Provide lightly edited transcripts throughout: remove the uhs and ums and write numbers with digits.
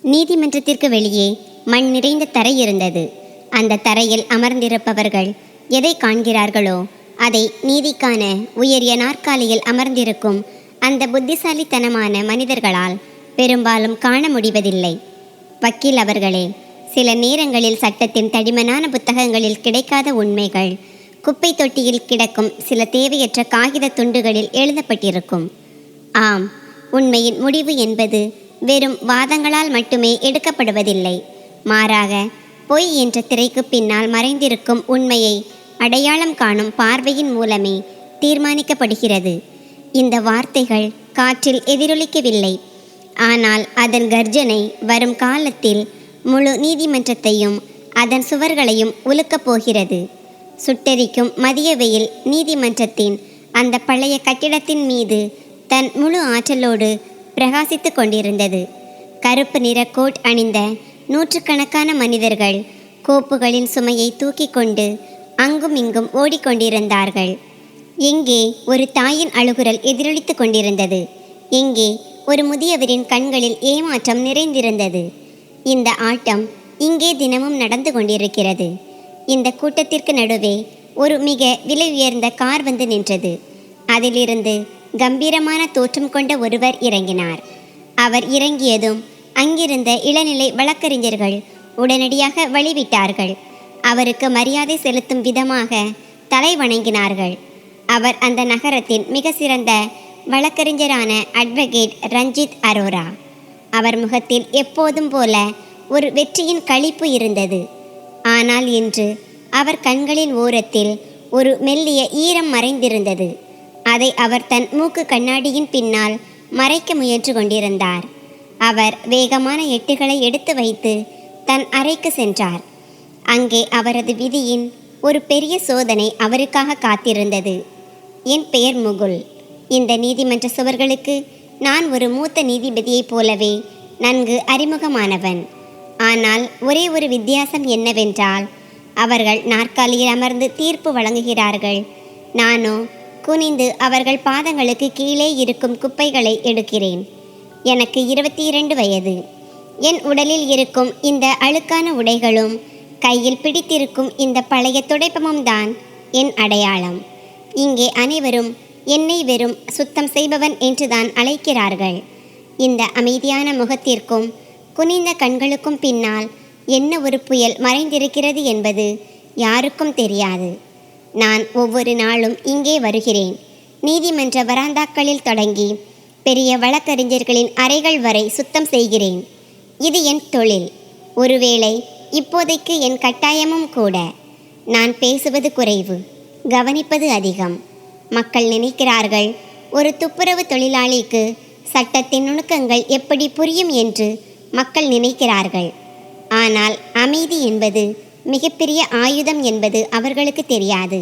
நீதிமன்றத்திற்கு வெளியே மண் நிறைந்த தரை இருந்தது. அந்த தரையில் அமர்ந்திருப்பவர்கள் எதை காண்கிறார்களோ அதை நீதிக்கான உயரிய நாற்காலியில் அமர்ந்திருக்கும் அந்த புத்திசாலித்தனமான மனிதர்களால் பெரும்பாலும் காண முடிவதில்லை. வக்கீல் அவர்களே, சில நேரங்களில் சட்டத்தின் தடிமனான புத்தகங்களில் கிடைக்காத உண்மைகள் குப்பை தொட்டியில் கிடக்கும் சில தேவையற்ற காகித துண்டுகளில் எழுதப்பட்டிருக்கும். ஆம், உண்மையின் முடிவு என்பது வெறும் வாதங்களால் மட்டுமே எடுக்கப்படுவதில்லை. மாறாக பொய் என்ற திரைக்கு பின்னால் மறைந்திருக்கும் உண்மையை அடையாளம் காணும் பார்வையின் மூலமே தீர்மானிக்கப்படுகிறது. இந்த வார்த்தைகள் காற்றில் எதிரொலிக்கவில்லை, ஆனால் அதன் கர்ஜனை வரும் காலத்தில் முழு நீதிமன்றத்தையும் அதன் சுவர்களையும் உலுக்கப் போகிறது. சுட்டெரிக்கும் மதிய வெயில் நீதிமன்றத்தின் அந்த பழைய கட்டிடத்தின் மீது தன் முழு ஆற்றலோடு பிரகாசித்து கொண்டிருந்தது. கருப்பு நிற கோட் அணிந்த நூற்றுக்கணக்கான மனிதர்கள் கோப்புகளின் சுமையை தூக்கி கொண்டு அங்கும் இங்கும் ஓடிக்கொண்டிருந்தார்கள். எங்கே ஒரு தாயின் அழுகுரல் எதிரொலித்து கொண்டிருந்தது. எங்கே ஒரு முதியவரின் கண்களில் ஏமாற்றம் நிறைந்திருந்தது. இந்த ஆட்டம் இங்கே தினமும் நடந்து கொண்டிருக்கிறது. இந்த கூட்டத்திற்கு நடுவே ஒரு மிக விலை உயர்ந்த கார் வந்து நின்றது. அதிலிருந்து கம்பீரமான தோற்றம் கொண்ட ஒருவர் இறங்கினார். அவர் இறங்கியதும் அங்கிருந்த இளநிலை வழக்கறிஞர்கள் உடனடியாக வழிவிட்டார்கள். அவருக்கு மரியாதை செலுத்தும் விதமாக தலை வணங்கினார்கள். அவர் அந்த நகரத்தின் மிக சிறந்த வழக்கறிஞரான அட்வொகேட் ரஞ்சித் அரோரா. அவர் முகத்தில் எப்போதும் போல ஒரு வெற்றியின் களிப்பு இருந்தது. ஆனால் இன்று அவர் கண்களின் ஓரத்தில் ஒரு மெல்லிய ஈரம் மறைந்திருந்தது. அதை அவர் தன் மூக்கு கண்ணாடியின் பின்னால் மறைக்க முயன்று கொண்டிருந்தார். அவர் வேகமான எட்டுகளை எடுத்து வைத்து தன் அறைக்கு சென்றார். அங்கே அவரது விதியின் ஒரு பெரிய சோதனை அவருக்காக காத்திருந்தது. என் பெயர் முகுல். இந்த நீதிமன்ற சுவர்களுக்கு நான் ஒரு மூத்த நீதிபதியைப் போலவே நன்கு அறிமுகமானவன். ஆனால் ஒரே ஒரு வித்தியாசம் என்னவென்றால், அவர்கள் நாற்காலியில் அமர்ந்து தீர்ப்பு வழங்குகிறார்கள். நானோ குனிந்து அவர்கள் பாதங்களுக்கு கீழே இருக்கும் குப்பைகளை எடுக்கிறேன். எனக்கு 22 வயது. என் உடலில் இருக்கும் இந்த அழுக்கான உடைகளும் கையில் பிடித்திருக்கும் இந்த பழைய துடைப்பமும் தான் என் அடையாளம். இங்கே அனைவரும் என்னை வெறும் சுத்தம் செய்பவன் என்றுதான் அழைக்கிறார்கள். இந்த அமைதியான முகத்திற்கும் குனிந்த கண்களுக்கும் பின்னால் என்ன ஒரு புயல் மறைந்திருக்கிறது என்பது யாருக்கும் தெரியாது. நான் ஒவ்வொரு நாளும் இங்கே வருகிறேன். நீதிமன்ற வராந்தாக்களில் தொடங்கி பெரிய வழக்கறிஞர்களின் அறைகள் வரை சுத்தம் செய்கிறேன். இது என் தொழில். ஒருவேளை இப்போதைக்கு என் கட்டாயமும் கூட. நான் பேசுவது குறைவு, கவனிப்பது அதிகம். மக்கள் நினைக்கிறார்கள், ஒரு துப்புரவு தொழிலாளிக்கு சட்டத்தின் நுணுக்கங்கள் எப்படி புரியும் என்று மக்கள் நினைக்கிறார்கள். ஆனால் அமைதி என்பது மிகப்பெரிய ஆயுதம் என்பது அவர்களுக்கு தெரியாது.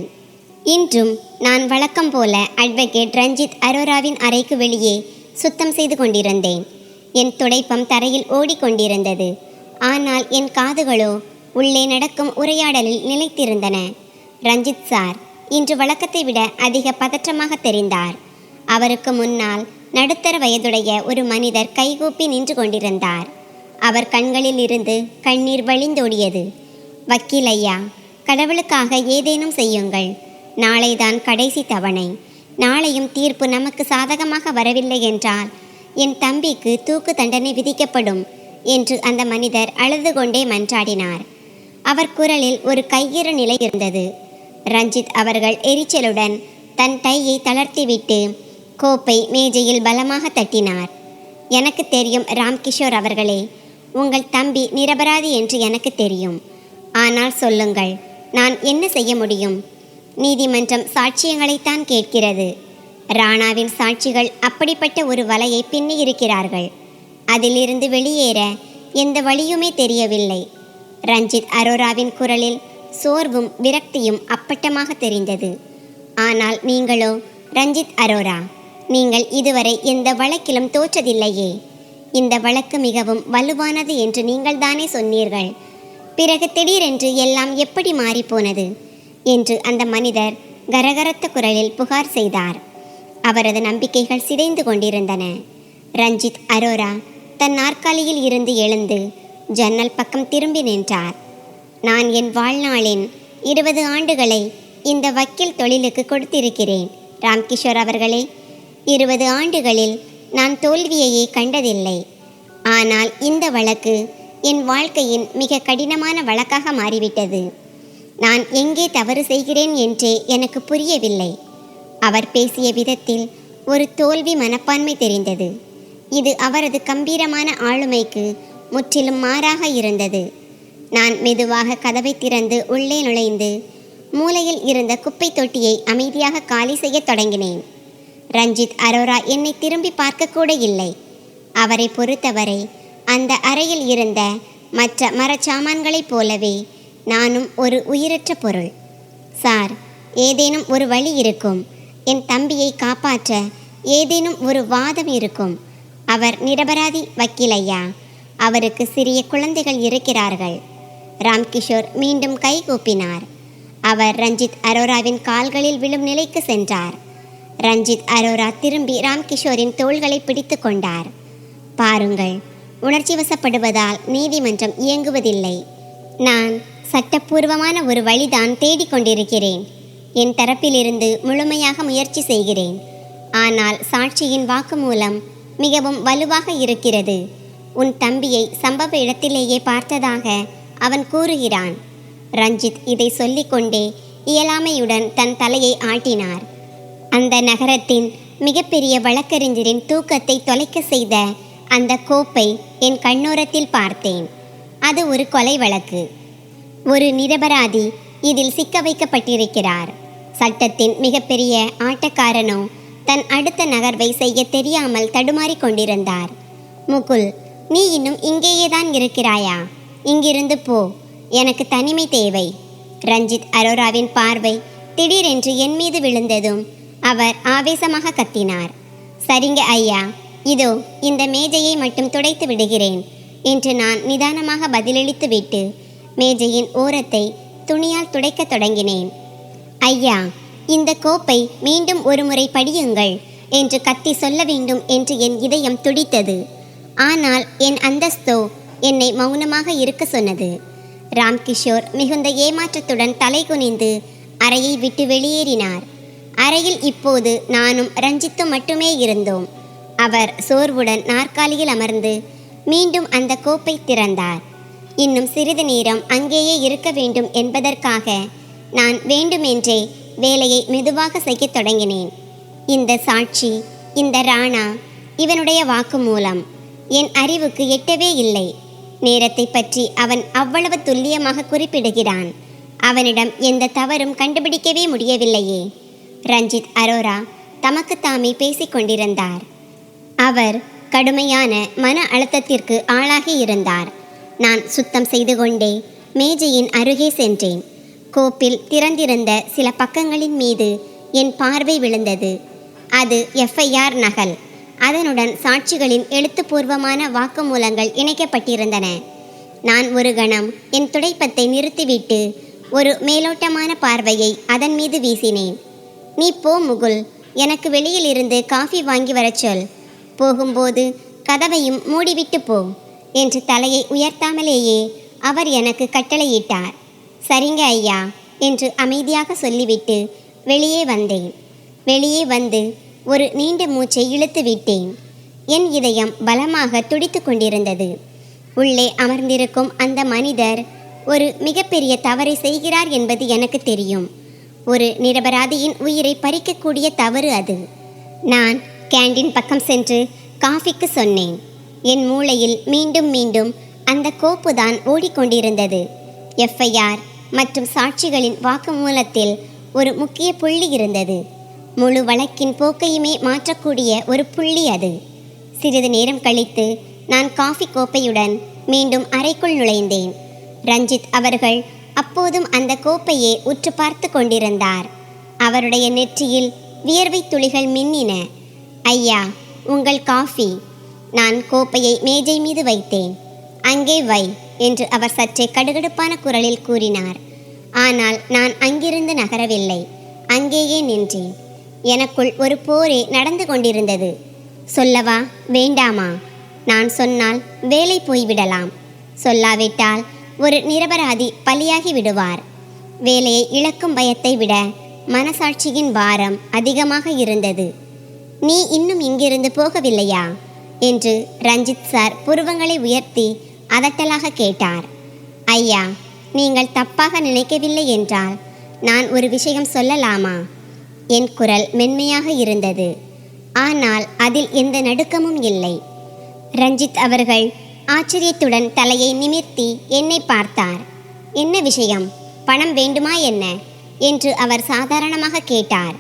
இன்றும் நான் வழக்கம் போல அட்வொகேட் ரஞ்சித் அரோராவின் அறைக்கு வெளியே சுத்தம் செய்து கொண்டிருந்தேன். என் துடைப்பம் தரையில் ஓடிக்கொண்டிருந்தது. ஆனால் என் காதுகளோ உள்ளே நடக்கும் உரையாடலில் நிலைத்திருந்தன. ரஞ்சித் சார் இன்று வழக்கத்தை விட அதிக பதற்றமாக தெரிந்தார். அவருக்கு முன்னால் நடுத்தர வயதுடைய ஒரு மனிதர் கைகூப்பி நின்று கொண்டிருந்தார். அவர் கண்களில் இருந்து கண்ணீர் வழிந்தோடியது. வக்கீல் ஐயா, கடவுளுக்காக ஏதேனும் செய்யுங்கள். நாளைதான் கடைசி தவணை. நாளையும் தீர்ப்பு நமக்கு சாதகமாக வரவில்லை என்றால் என் தம்பிக்கு தூக்கு தண்டனை விதிக்கப்படும் என்று அந்த மனிதர் அழுது கொண்டே மன்றாடினார். அவர் குரலில் ஒரு கையிறு நிலை இருந்தது. ரஞ்சித் அவர்கள் எரிச்சலுடன் தன் டையை தளர்த்திவிட்டு கோப்பை மேஜையில் பலமாக தட்டினார். எனக்கு தெரியும் ராம்கிஷோர் அவர்களே, உங்கள் தம்பி நிரபராதி என்று எனக்கு தெரியும். ஆனால் சொல்லுங்கள், நான் என்ன செய்ய முடியும்? நீதிமன்றம் சாட்சியங்களைத்தான் கேட்கிறது. ராணாவின் சாட்சிகள் அப்படிப்பட்ட ஒரு வலையை பின்னி இருக்கிறார்கள். அதிலிருந்து வெளியேற எந்த வழியுமே தெரியவில்லை. ரஞ்சித் அரோராவின் குரலில் சோர்வும் விரக்தியும் அப்பட்டமாக தெரிந்தது. ஆனால் நீங்களோ ரஞ்சித் அரோரா, நீங்கள் இதுவரை எந்த வழக்கிலும் தோற்றதில்லையே. இந்த வழக்கு மிகவும் வலுவானது என்று நீங்கள் தானே சொன்னீர்கள். பிறகு திடீரென்று எல்லாம் எப்படி மாறிப்போனது என்று அந்த மனிதர் கரகரத்த குரலில் புகார் செய்தார். அவரது நம்பிக்கைகள் சிதைந்து கொண்டிருந்தன. ரஞ்சித் அரோரா, தன் நாற்காலியில் இருந்து எழுந்து ஜன்னல் பக்கம் திரும்பி நின்றார். நான் என் வாழ்நாளின் 20 ஆண்டுகளை இந்த வக்கீல் தொழிலுக்கு கொடுத்திருக்கிறேன் ராம்கிஷோர் அவர்களே. 20 ஆண்டுகளில் நான் தோல்வியையே கண்டதில்லை. ஆனால் இந்த வழக்கு என் வாழ்க்கையின் மிக கடினமான வழக்காக மாறிவிட்டது. நான் எங்கே தவறு செய்கிறேன் என்றே எனக்கு புரியவில்லை. அவர் பேசிய விதத்தில் ஒரு தோல்வி மனப்பான்மை தெரிந்தது. இது அவரது கம்பீரமான ஆளுமைக்கு முற்றிலும் மாறாக இருந்தது. நான் மெதுவாக கதவை திறந்து உள்ளே நுழைந்து மூலையில் இருந்த குப்பை தொட்டியை அமைதியாக காலி செய்ய தொடங்கினேன். ரஞ்சித் அரோரா என்னை திரும்பி பார்க்கக்கூட இல்லை. அவரை பொறுத்தவரை அந்த அறையில் இருந்த மற்ற மரச்சாமான்களைப் போலவே நானும் ஒரு உயிரற்ற பொருள். சார், ஏதேனும் ஒரு வழி இருக்கும். என் தம்பியை காப்பாற்ற ஏதேனும் ஒரு வாதம் இருக்கும். அவர் நிரபராதி வக்கீல் ஐயா. அவருக்கு சிறிய குழந்தைகள் இருக்கிறார்கள். ராம்கிஷோர் மீண்டும் கை கூப்பினார். அவர் ரஞ்சித் அரோராவின் கால்களில் விழும் நிலைக்கு சென்றார். ரஞ்சித் அரோரா திரும்பி ராம்கிஷோரின் தோள்களை பிடித்து கொண்டார். பாருங்கள், உணர்ச்சி வசப்படுவதால் நீதிமன்றம் இயங்குவதில்லை. நான் சட்டப்பூர்வமான ஒரு வழிதான் தேடிக்கொண்டிருக்கிறேன். என் தரப்பிலிருந்து முழுமையாக முயற்சி செய்கிறேன். ஆனால் சாட்சியின் வாக்குமூலம் மிகவும் வலுவாக இருக்கிறது. உன் தம்பியை சம்பவ இடத்திலேயே பார்த்ததாக அவன் கூறுகிறான். ரஞ்சித் இதை சொல்லிக்கொண்டே இயலாமையுடன் தன் தலையை ஆட்டினார். அந்த நகரத்தின் மிகப்பெரிய வழக்கறிஞரின் தூக்கத்தை தொலைக்க செய்த அந்த கோப்பை என் கண்ணோரத்தில் பார்த்தேன். அது ஒரு கொலை வழக்கு. ஒரு நிரபராதி இதில் சிக்க வைக்கப்பட்டிருக்கிறார். சட்டத்தின் மிகப்பெரிய ஆட்டக்காரனோ தன் அடுத்த நகர்வை செய்ய தெரியாமல் தடுமாறி கொண்டிருந்தார். முகுல், நீ இன்னும் இங்கேயேதான் இருக்கிறாயா? இங்கிருந்து போ, எனக்கு தனிமை தேவை. ரஞ்சித் அரோராவின் பார்வை திடீரென்று என் மீது விழுந்ததும் அவர் ஆவேசமாக கத்தினார். சரிங்க ஐயா, இதோ இந்த மேஜையை மட்டும் துடைத்து விடுகிறேன் என்று நான் நிதானமாக பதிலளித்து விட்டு மேஜையின் ஓரத்தை துணியால் துடைக்க தொடங்கினேன். ஐயா, இந்த கோப்பை மீண்டும் ஒரு முறை படியுங்கள் என்று கத்தி சொல்ல வேண்டும் என்று என் இதயம் துடித்தது. ஆனால் என் அந்தஸ்தோ என்னை மௌனமாக இருக்க சொன்னது. ராம்கிஷோர் மிகுந்த ஏமாற்றத்துடன் தலை குனிந்து அறையை விட்டு வெளியேறினார். அறையில் இப்போது நானும் ரஞ்சித்தும் மட்டுமே இருந்தோம். அவர் சோர்வுடன் நாற்காலியில் அமர்ந்து மீண்டும் அந்த கோப்பை திறந்தார். இன்னும் சிறிது நேரம் அங்கேயே இருக்க வேண்டும் என்பதற்காக நான் வேண்டுமென்றே வேலையை மெதுவாக செய்யத் தொடங்கினேன். இந்த சாட்சி, இந்த ராணா, இவனுடைய வாக்குமூலம் என் அறிவுக்கு எட்டவே இல்லை. நேரத்தை பற்றி அவன் அவ்வளவு துல்லியமாக குறிப்பிடுகிறான். அவனிடம் எந்த தவறும் கண்டுபிடிக்கவே முடியவில்லையே. ரஞ்சித் அரோரா தமக்குத்தாமே பேசிக்கொண்டிருந்தார். அவர் கடுமையான மன அழுத்தத்திற்கு ஆளாகி இருந்தார். நான் சுத்தம் செய்து கொண்டே மேஜையின் அருகே சென்றேன். கோப்பில் திறந்திருந்த சில பக்கங்களின் மீது என் பார்வை விழுந்தது. அது எஃப்ஐஆர் நகல். அதனுடன் சாட்சிகளின் எழுத்துப்பூர்வமான வாக்குமூலங்கள் இணைக்கப்பட்டிருந்தன. நான் ஒரு கணம் என் துடைப்பத்தை நிறுத்திவிட்டு ஒரு மேலோட்டமான பார்வையை அதன் மீது வீசினேன். நீ போ முகுல், எனக்கு வெளியில் இருந்து காஃபி வாங்கி வரச் சொல். போகும்போது கதவையும் மூடிவிட்டு போ என்று தலையை உயர்த்தாமலேயே அவர் எனக்கு கட்டளையிட்டார். சரிங்க ஐயா என்று அமைதியாக சொல்லிவிட்டு வெளியே வந்தேன். வெளியே வந்து ஒரு நீண்ட மூச்சை இழுத்து விட்டேன். என் இதயம் பலமாக துடித்து கொண்டிருந்தது. உள்ளே அமர்ந்திருக்கும் அந்த மனிதர் ஒரு மிகப்பெரிய தவறை செய்கிறார் என்பது எனக்கு தெரியும். ஒரு நிரபராதியின் உயிரை பறிக்கக்கூடிய தவறு அது. நான் கேண்டீன் பக்கம் சென்று காஃபிக்கு சொன்னேன். என் மூளையில் மீண்டும் மீண்டும் அந்த கோப்புதான் ஓடிக்கொண்டிருந்தது. எஃப்ஐஆர் மற்றும் சாட்சிகளின் வாக்குமூலத்தில் ஒரு முக்கிய புள்ளி இருந்தது. முழு வழக்கின் போக்கையுமே மாற்றக்கூடிய ஒரு புள்ளி அது. சிறிது நேரம் கழித்து நான் காஃபி கோப்பையுடன் மீண்டும் அறைக்குள் நுழைந்தேன். ரஞ்சித் அவர்கள் அப்போதும் அந்த கோப்பையை உற்று பார்த்து கொண்டிருந்தார். அவருடைய நெற்றியில் வியர்வை துளிகள் மின்னின. ஐயா, உங்கள் காஃபி. நான் கோப்பையை மேஜை மீது வைத்தேன். அங்கே வை என்று அவர் சற்றே கடுகடுப்பான குரலில் கூறினார். ஆனால் நான் அங்கிருந்து நகரவில்லை. அங்கேயே நின்றேன். எனக்குள் ஒரு போரே நடந்து கொண்டிருந்தது. சொல்லவா வேண்டாமா? நான் சொன்னால் வேலை போய்விடலாம், சொல்லாவிட்டால் ஒரு நிரபராதி பலியாகி விடுவார். வேலையை இழக்கும் பயத்தை விட மனசாட்சியின் பாரம் அதிகமாக இருந்தது. நீ இன்னும் இங்கிருந்து போகவில்லையா என்று ரஞ்சித் சார் புருவங்களை உயர்த்தி அதட்டலாக கேட்டார். ஐயா, நீங்கள் தப்பாக நினைக்கவில்லை என்றால் நான் ஒரு விஷயம் சொல்லலாமா? என் குரல் மென்மையாக இருந்தது. ஆனால் அதில் எந்த நடுக்கமும் இல்லை. ரஞ்சித் அவர்கள் ஆச்சரியத்துடன் தலையை நிமிர்த்தி என்னை பார்த்தார். என்ன விஷயம்? பணம் வேண்டுமா என்ன என்று அவர் சாதாரணமாக கேட்டார்.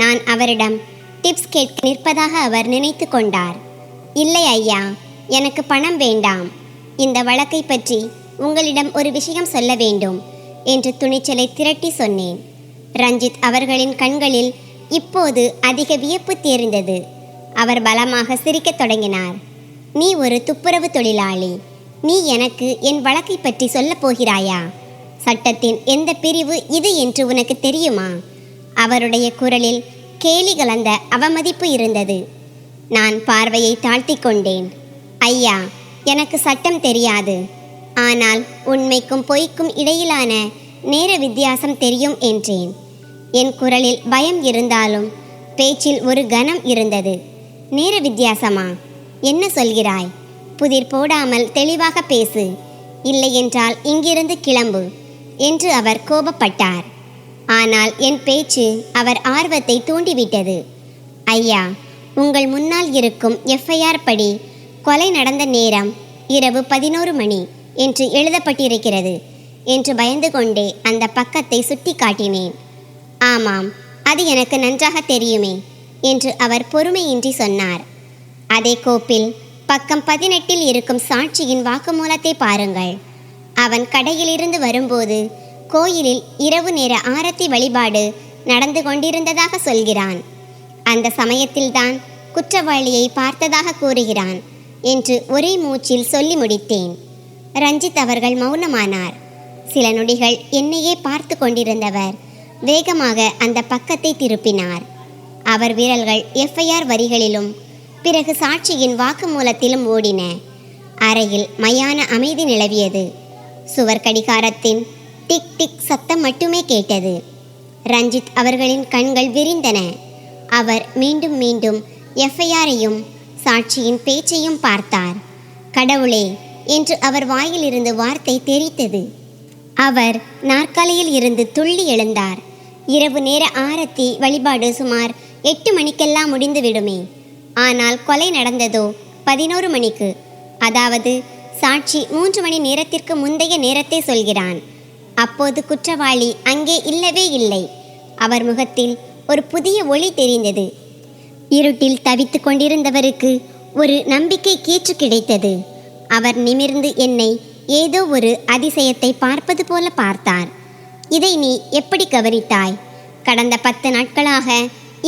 நான் அவரிடம் டிப்ஸ் கேட்க நிற்பதாக அவர் நினைத்து கொண்டார். இல்லை ஐயா, எனக்கு பணம் வேண்டாம். இந்த வழக்கை பற்றி உங்களிடம் ஒரு விஷயம் சொல்ல வேண்டும் என்று துணிச்சலை திரட்டி சொன்னேன். ரஞ்சித் அவர்களின் கண்களில் இப்போது அதிக வியப்பு தெரிந்தது. அவர் பலமாக சிரிக்கத் தொடங்கினார். நீ ஒரு துப்புரவு தொழிலாளி. நீ எனக்கு என் வழக்கை பற்றி சொல்லப் போகிறாயா? சட்டத்தின் எந்த பிரிவு இது என்று உனக்கு தெரியுமா? அவருடைய குரலில் கேலி கலந்த அவமதிப்பு இருந்தது. நான் பார்வையை தாழ்த்தி கொண்டேன். ஐயா, எனக்கு சட்டம் தெரியாது. ஆனால் உண்மைக்கும் பொய்க்கும் இடையிலான நேர வித்தியாசம் தெரியும் என்றேன். என் குரலில் பயம் இருந்தாலும் பேச்சில் ஒரு கனம் இருந்தது. நேர வித்தியாசமா? என்ன சொல்கிறாய்? புதிர் போடாமல் தெளிவாக பேசு, இல்லையென்றால் இங்கிருந்து கிளம்பு என்று அவர் கோபப்பட்டார். ஆனால் என் பேச்சு அவர் ஆர்வத்தை தூண்டிவிட்டது. ஐயா, உங்கள் முன்னால் இருக்கும் எஃப்ஐஆர் படி கொலை நடந்த நேரம் இரவு 11 மணி என்று எழுதப்பட்டிருக்கிறது என்று பயந்து கொண்டே அந்த பக்கத்தை சுட்டி காட்டினேன். ஆமாம், அது எனக்கு நன்றாக தெரியுமே என்று அவர் பொறுமையின்றி சொன்னார். அதே கோப்பில் பக்கம் 18 இருக்கும் சாட்சியின் வாக்குமூலத்தை பாருங்கள். அவன் கடையிலிருந்து வரும்போது கோயிலில் இரவு நேர ஆரத்தி வழிபாடு நடந்து கொண்டிருந்ததாக சொல்கிறான். அந்த சமயத்தில்தான் குற்றவாளியை பார்த்ததாக கூறுகிறான் என்று ஒரே மூச்சில் சொல்லி முடித்தேன். ரஞ்சித் அவர்கள் மௌனமானார். சில நொடிகள் என்னையே பார்த்து கொண்டிருந்தவர் வேகமாக அந்த பக்கத்தை திருப்பினார். அவர் விரல்கள் எஃப்ஐஆர் வரிகளிலும் பிறகு சாட்சியின் வாக்குமூலத்திலும் ஓடின. அறையில் மயான அமைதி நிலவியது. சுவர் கடிகாரத்தின் டிக் டிக் சத்தம் மட்டுமே கேட்டது. ரஞ்சித் அவர்களின் கண்கள் விரிந்தன. அவர் மீண்டும் மீண்டும் எஃப்ஐஆரையும் சாட்சியின் பேச்சையும் பார்த்தார். கடவுளே என்று அவர் வாயிலிருந்து வார்த்தை தெரித்தது. அவர் நாற்காலியில் இருந்து துள்ளி எழுந்தார். இரவு நேர ஆரத்தி வழிபாடு சுமார் 8 மணிக்கெல்லாம் முடிந்து விடுமே. ஆனால் கொலை நடந்ததோ 11 மணிக்கு. அதாவது சாட்சி 3 மணி நேரத்திற்கு முந்தைய நேரத்தை சொல்கிறான். அப்போது குற்றவாளி அங்கே இல்லவே இல்லை. அவர் முகத்தில் ஒரு புதிய ஒளி தெரிந்தது. இருட்டில் தவித்து கொண்டிருந்தவருக்கு ஒரு நம்பிக்கை கீற்று கிடைத்தது. அவர் நிமிர்ந்து என்னை ஏதோ ஒரு அதிசயத்தை பார்ப்பது போல பார்த்தார். இதை நீ எப்படி கவனித்தாய்? கடந்த 10 நாட்களாக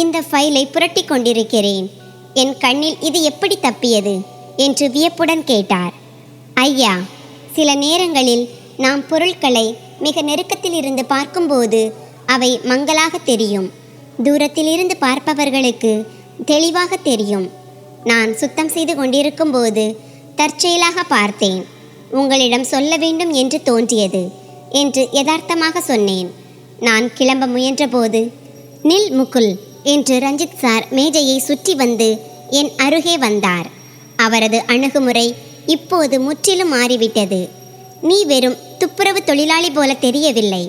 இந்த ஃபைலை புரட்டி கொண்டிருக்கிறேன். என் கண்ணில் இது எப்படி தப்பியது என்று வியப்புடன் கேட்டார். ஐயா, சில நேரங்களில் நாம் பொருட்களை மிக நெருக்கத்தில் இருந்து பார்க்கும்போது அவை மங்கலாக தெரியும். தூரத்திலிருந்து பார்ப்பவர்களுக்கு தெளிவாக தெரியும். நான் சுத்தம் செய்து கொண்டிருக்கும் போது தற்செயலாக பார்த்தேன். உங்களிடம் சொல்ல வேண்டும் என்று தோன்றியது என்று யதார்த்தமாக சொன்னேன். நான் கிளம்ப முயன்றபோது நில் முகுல் என்று ரஞ்சித் சார் மேஜையை சுற்றி வந்து என் அருகே வந்தார். அவரது அணுகுமுறை இப்போது முற்றிலும் மாறிவிட்டது. நீ வெறும் துப்புரவு தொழிலாளி போல தெரியவில்லை.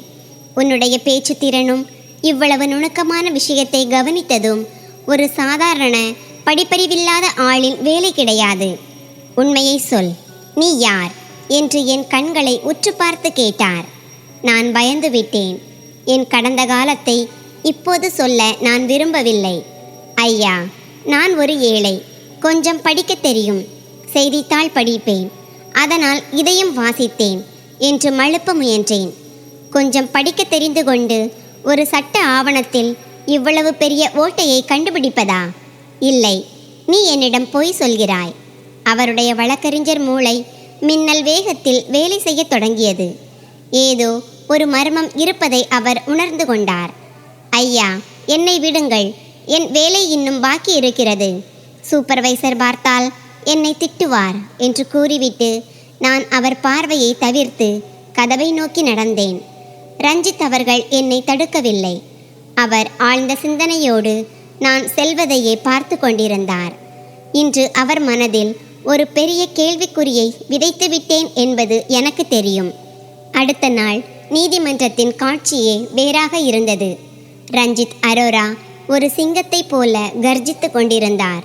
உன்னுடைய பேச்சு திறனும் இவ்வளவு நுணுக்கமான விஷயத்தை கவனித்ததும் ஒரு சாதாரண படிப்பறிவில்லாத ஆளின் வேலை கிடையாது. உண்மையை சொல், நீ யார் என்று என் கண்களை உற்று பார்த்து கேட்டார். நான் பயந்து விட்டேன். என் கடந்த காலத்தை இப்போது சொல்ல நான் விரும்பவில்லை. ஐயா, நான் ஒரு ஏழை. கொஞ்சம் படிக்க தெரியும். செய்தித்தாள் படிப்பேன். அதனால் இதையும் வாசித்தேன் என்று மழுப்ப முயன்றேன். கொஞ்சம் படிக்க தெரிந்து கொண்டு ஒரு சட்ட ஆவணத்தில் இவ்வளவு பெரிய ஓட்டையை கண்டுபிடிப்பதா? இல்லை, நீ என்னிடம் பொய் சொல்கிறாய். அவருடைய வழக்கறிஞர் மூளை மின்னல் வேகத்தில் வேலை செய்ய தொடங்கியது. ஏதோ ஒரு மர்மம் இருப்பதை அவர் உணர்ந்து கொண்டார். ஐயா, என்னை விடுங்கள். என் வேலை இன்னும் பாக்கி இருக்கிறது. சூப்பர்வைசர் பார்த்தால் என்னை திட்டுவார் என்று கூறிவிட்டு நான் அவர் பார்வையை தவிர்த்து கதவை நோக்கி நடந்தேன். ரஞ்சித் அவர்கள் என்னை தடுக்கவில்லை. அவர் ஆழ்ந்த சிந்தனையோடு நான் செல்வதையே பார்த்து கொண்டிருந்தார். இன்று அவர் மனதில் ஒரு பெரிய கேள்விக்குறியை விதைத்து விட்டேன் என்பது எனக்கு தெரியும். அடுத்த நாள் நீதிமன்றத்தின் காட்சியே வேறாக இருந்தது. ரஞ்சித் அரோரா ஒரு சிங்கத்தைப் போல கர்ஜித்து கொண்டிருந்தார்.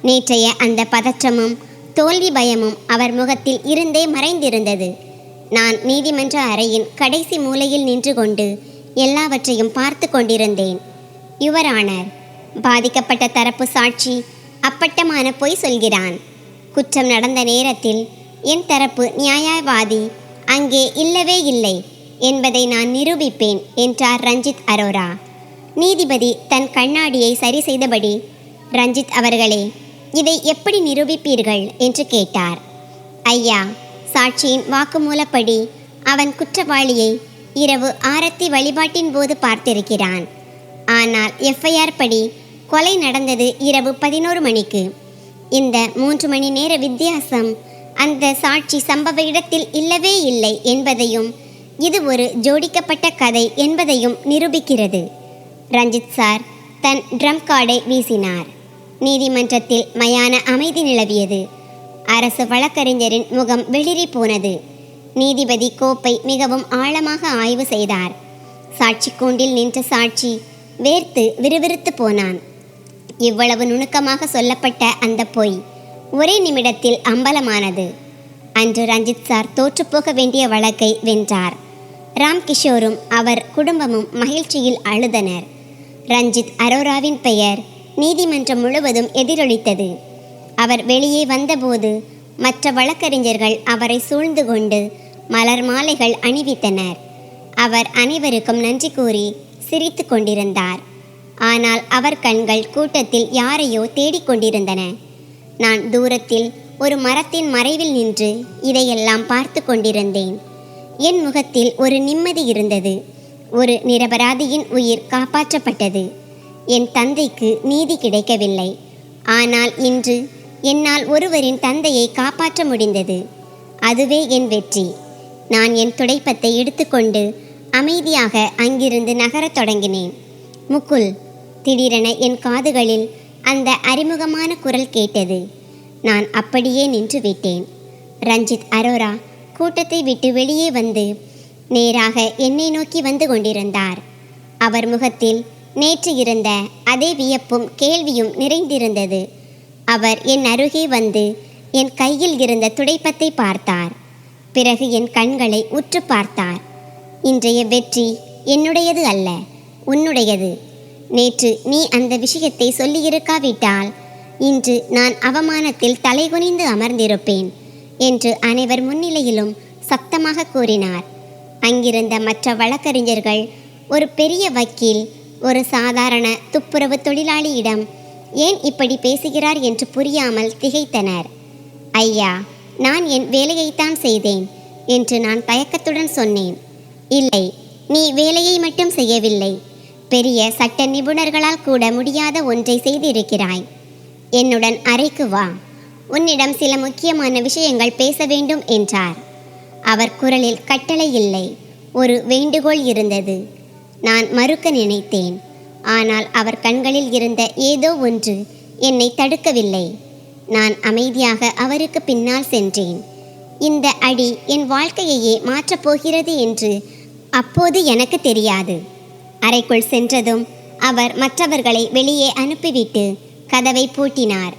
நேற்றைய அந்த பதற்றமும் தோல்வி பயமும் அவர் முகத்தில் இருந்தே மறைந்திருந்தது. நான் நீதிமன்ற அறையின் கடைசி மூலையில் நின்று கொண்டு எல்லாவற்றையும் பார்த்து கொண்டிருந்தேன். யுவர் ஆனர், பாதிக்கப்பட்ட தரப்பு சாட்சி அப்பட்டமான பொய் சொல்கிறான். குற்றம் நடந்த நேரத்தில் என் தரப்பு நியாயவாதி அங்கே இல்லவே இல்லை என்பதை நான் நிரூபிப்பேன் என்றார் ரஞ்சித் அரோரா. நீதிபதி தன் கண்ணாடியை சரி செய்தபடி, ரஞ்சித் அவர்களே, இதை எப்படி நிரூபிப்பீர்கள் என்று கேட்டார். ஐயா, சாட்சியின் வாக்குமூலப்படி அவன் குற்றவாளியை இரவு ஆரத்தி வழிபாட்டின் போது பார்த்திருக்கிறான். ஆனால் எஃப்ஐஆர் படி கொலை நடந்தது இரவு 11 மணிக்கு. இந்த 3 மணி நேர வித்தியாசம் அந்த சாட்சி சம்பவ இடத்தில் இல்லவே இல்லை என்பதையும் இது ஒரு ஜோடிக்கப்பட்ட கதை என்பதையும் நிரூபிக்கிறது. ரஞ்சித் சார் தன் ட்ரம் கார்டை வீசினார். நீதிமன்றத்தில் மயான அமைதி நிலவியது. அரசு வழக்கறிஞரின் முகம் வெளிரி போனது. நீதிபதி கோப்பை மிகவும் ஆழமாக ஆய்வு செய்தார். சாட்சி கூண்டில் நின்ற சாட்சி வேர்த்து விறுவிறுத்து போனான். இவ்வளவு நுணுக்கமாக சொல்லப்பட்ட அந்த பொய் ஒரே நிமிடத்தில் அம்பலமானது. அன்று ரஞ்சித் சார் தோற்றுப்போக வேண்டிய வழக்கை வென்றார். ராம்கிஷோரும் அவர் குடும்பமும் மகிழ்ச்சியில் அழுதனர். ரஞ்சித் அரோராவின் பெயர் நீதிமன்றம் முழுவதும் எதிரொலித்தது. அவர் வெளியே வந்தபோது மற்ற வழக்கறிஞர்கள் அவரை சூழ்ந்து கொண்டு மலர் மாலைகள் அணிவித்தனர். அவர் அனைவருக்கும் நன்றி கூறி சிரித்து கொண்டிருந்தார். ஆனால் அவர் கண்கள் கூட்டத்தில் யாரையோ தேடிக்கொண்டிருந்தன. நான் தூரத்தில் ஒரு மரத்தின் மறைவில் நின்று இதையெல்லாம் பார்த்து கொண்டிருந்தேன். என் முகத்தில் ஒரு நிம்மதி இருந்தது. ஒரு நிரபராதியின் உயிர் காப்பாற்றப்பட்டது. என் தந்தைக்கு நீதி கிடைக்கவில்லை. ஆனால் இன்று என்னால் ஒருவரின் தந்தையை காப்பாற்ற முடிந்தது. அதுவே என் வெற்றி. நான் என் துடைப்பத்தை எடுத்துக்கொண்டு அமைதியாக அங்கிருந்து நகரத் தொடங்கினேன். முகுல், திடீரென என் காதுகளில் அந்த அறிமுகமான குரல் கேட்டது. நான் அப்படியே நின்று விட்டேன். ரஞ்சித் அரோரா கூட்டத்தை விட்டு வெளியே வந்து நேராக என்னை நோக்கி வந்து கொண்டிருந்தார். அவர் முகத்தில் நேற்று இருந்த அதே வியப்பும் கேள்வியும் நிறைந்திருந்தது. அவர் என் அருகே வந்து என் கையில் இருந்த துடைப்பத்தை பார்த்தார். பிறகு என் கண்களை உற்று பார்த்தார். இன்றைய வெற்றி என்னுடையது அல்ல, உன்னுடையது. நேற்று நீ அந்த விஷயத்தை சொல்லியிருக்காவிட்டால் இன்று நான் அவமானத்தில் தலைகுனிந்து அமர்ந்திருப்பேன் என்று அனைவர் முன்னிலையிலும் சத்தமாக கூறினார். அங்கிருந்த மற்ற வழக்கறிஞர்கள் ஒரு பெரிய வக்கீல் ஒரு சாதாரண துப்புரவு தொழிலாளியிடம் ஏன் இப்படி பேசுகிறார் என்று புரியாமல் திகைத்தனர். ஐயா, நான் என் வேலையைத்தான் செய்தேன் என்று நான் தயக்கத்துடன் சொன்னேன். இல்லை, நீ வேலையை மட்டும் செய்யவில்லை, பெரிய சட்ட நிபுணர்களால் கூட முடியாத ஒன்றை செய்திருக்கிறாய். என்னுடன் அறைக்கு வா, உன்னிடம் சில முக்கியமான விஷயங்கள் பேச வேண்டும் என்றார். அவர் குரலில் கட்டளை இல்லை, ஒரு வேண்டுகோள் இருந்தது. நான் மறுக்க நினைத்தேன். ஆனால் அவர் கண்களில் இருந்த ஏதோ ஒன்று என்னை தடுக்கவில்லை. நான் அமைதியாக அவருக்கு பின்னால் சென்றேன். இந்த அடி என் வாழ்க்கையையே மாற்றப் போகிறது என்று அப்போது எனக்கு தெரியாது. அறைக்குள் சென்றதும் அவர் மற்றவர்களை வெளியே அனுப்பிவிட்டு கதவை பூட்டினார்.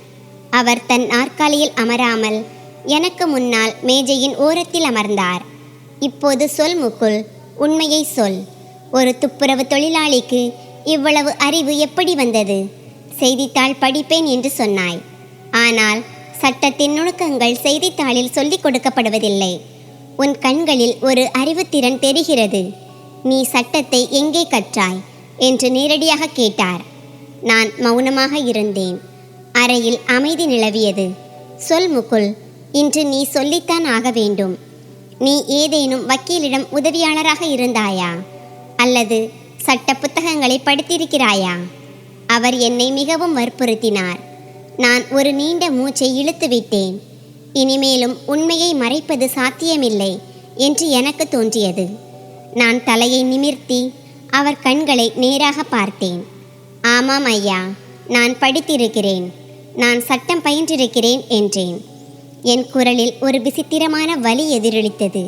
அவர் தன் நாற்காலியில் அமராமல் எனக்கு முன்னால் மேஜையின் ஓரத்தில் அமர்ந்தார். இப்போது சொல் முகுல், உண்மையை சொல். ஒரு துப்புரவு தொழிலாளிக்கு இவ்வளவு அறிவு எப்படி வந்தது? செய்தித்தாள் படிப்பேன் என்று சொன்னாய். ஆனால் சட்டத்தின் நுணுக்கங்கள் செய்தித்தாளில் சொல்லிக் கொடுக்கப்படுவதில்லை. உன் கண்களில் ஒரு அறிவுத்திறன் தெரிகிறது. நீ சட்டத்தை எங்கே கற்றாய் என்று நேரடியாக கேட்டார். நான் மௌனமாக இருந்தேன். அறையில் அமைதி நிலவியது. சொல் முகுல், இன்று நீ சொல்லித்தான் ஆக வேண்டும். நீ ஏதேனும் வக்கீலிடம் உதவியாளராக இருந்தாயா? அல்லது சட்ட புத்தகங்களை படித்திருக்கிறாயா? அவர் என்னை மிகவும் வற்புறுத்தினார். நான் ஒரு நீண்ட மூச்சை இழுத்து விட்டேன். இனிமேலும் உண்மையை மறைப்பது சாத்தியமில்லை என்று எனக்கு தோன்றியது. நான் தலையை நிமிர்த்தி அவர் கண்களை நேராக பார்த்தேன். ஆமாம் ஐயா, நான் படித்திருக்கிறேன், நான் சட்டம் பயின்றிருக்கிறேன் என்றேன். என் குரலில் ஒரு விசித்திரமான வலி எதிரொலித்தது.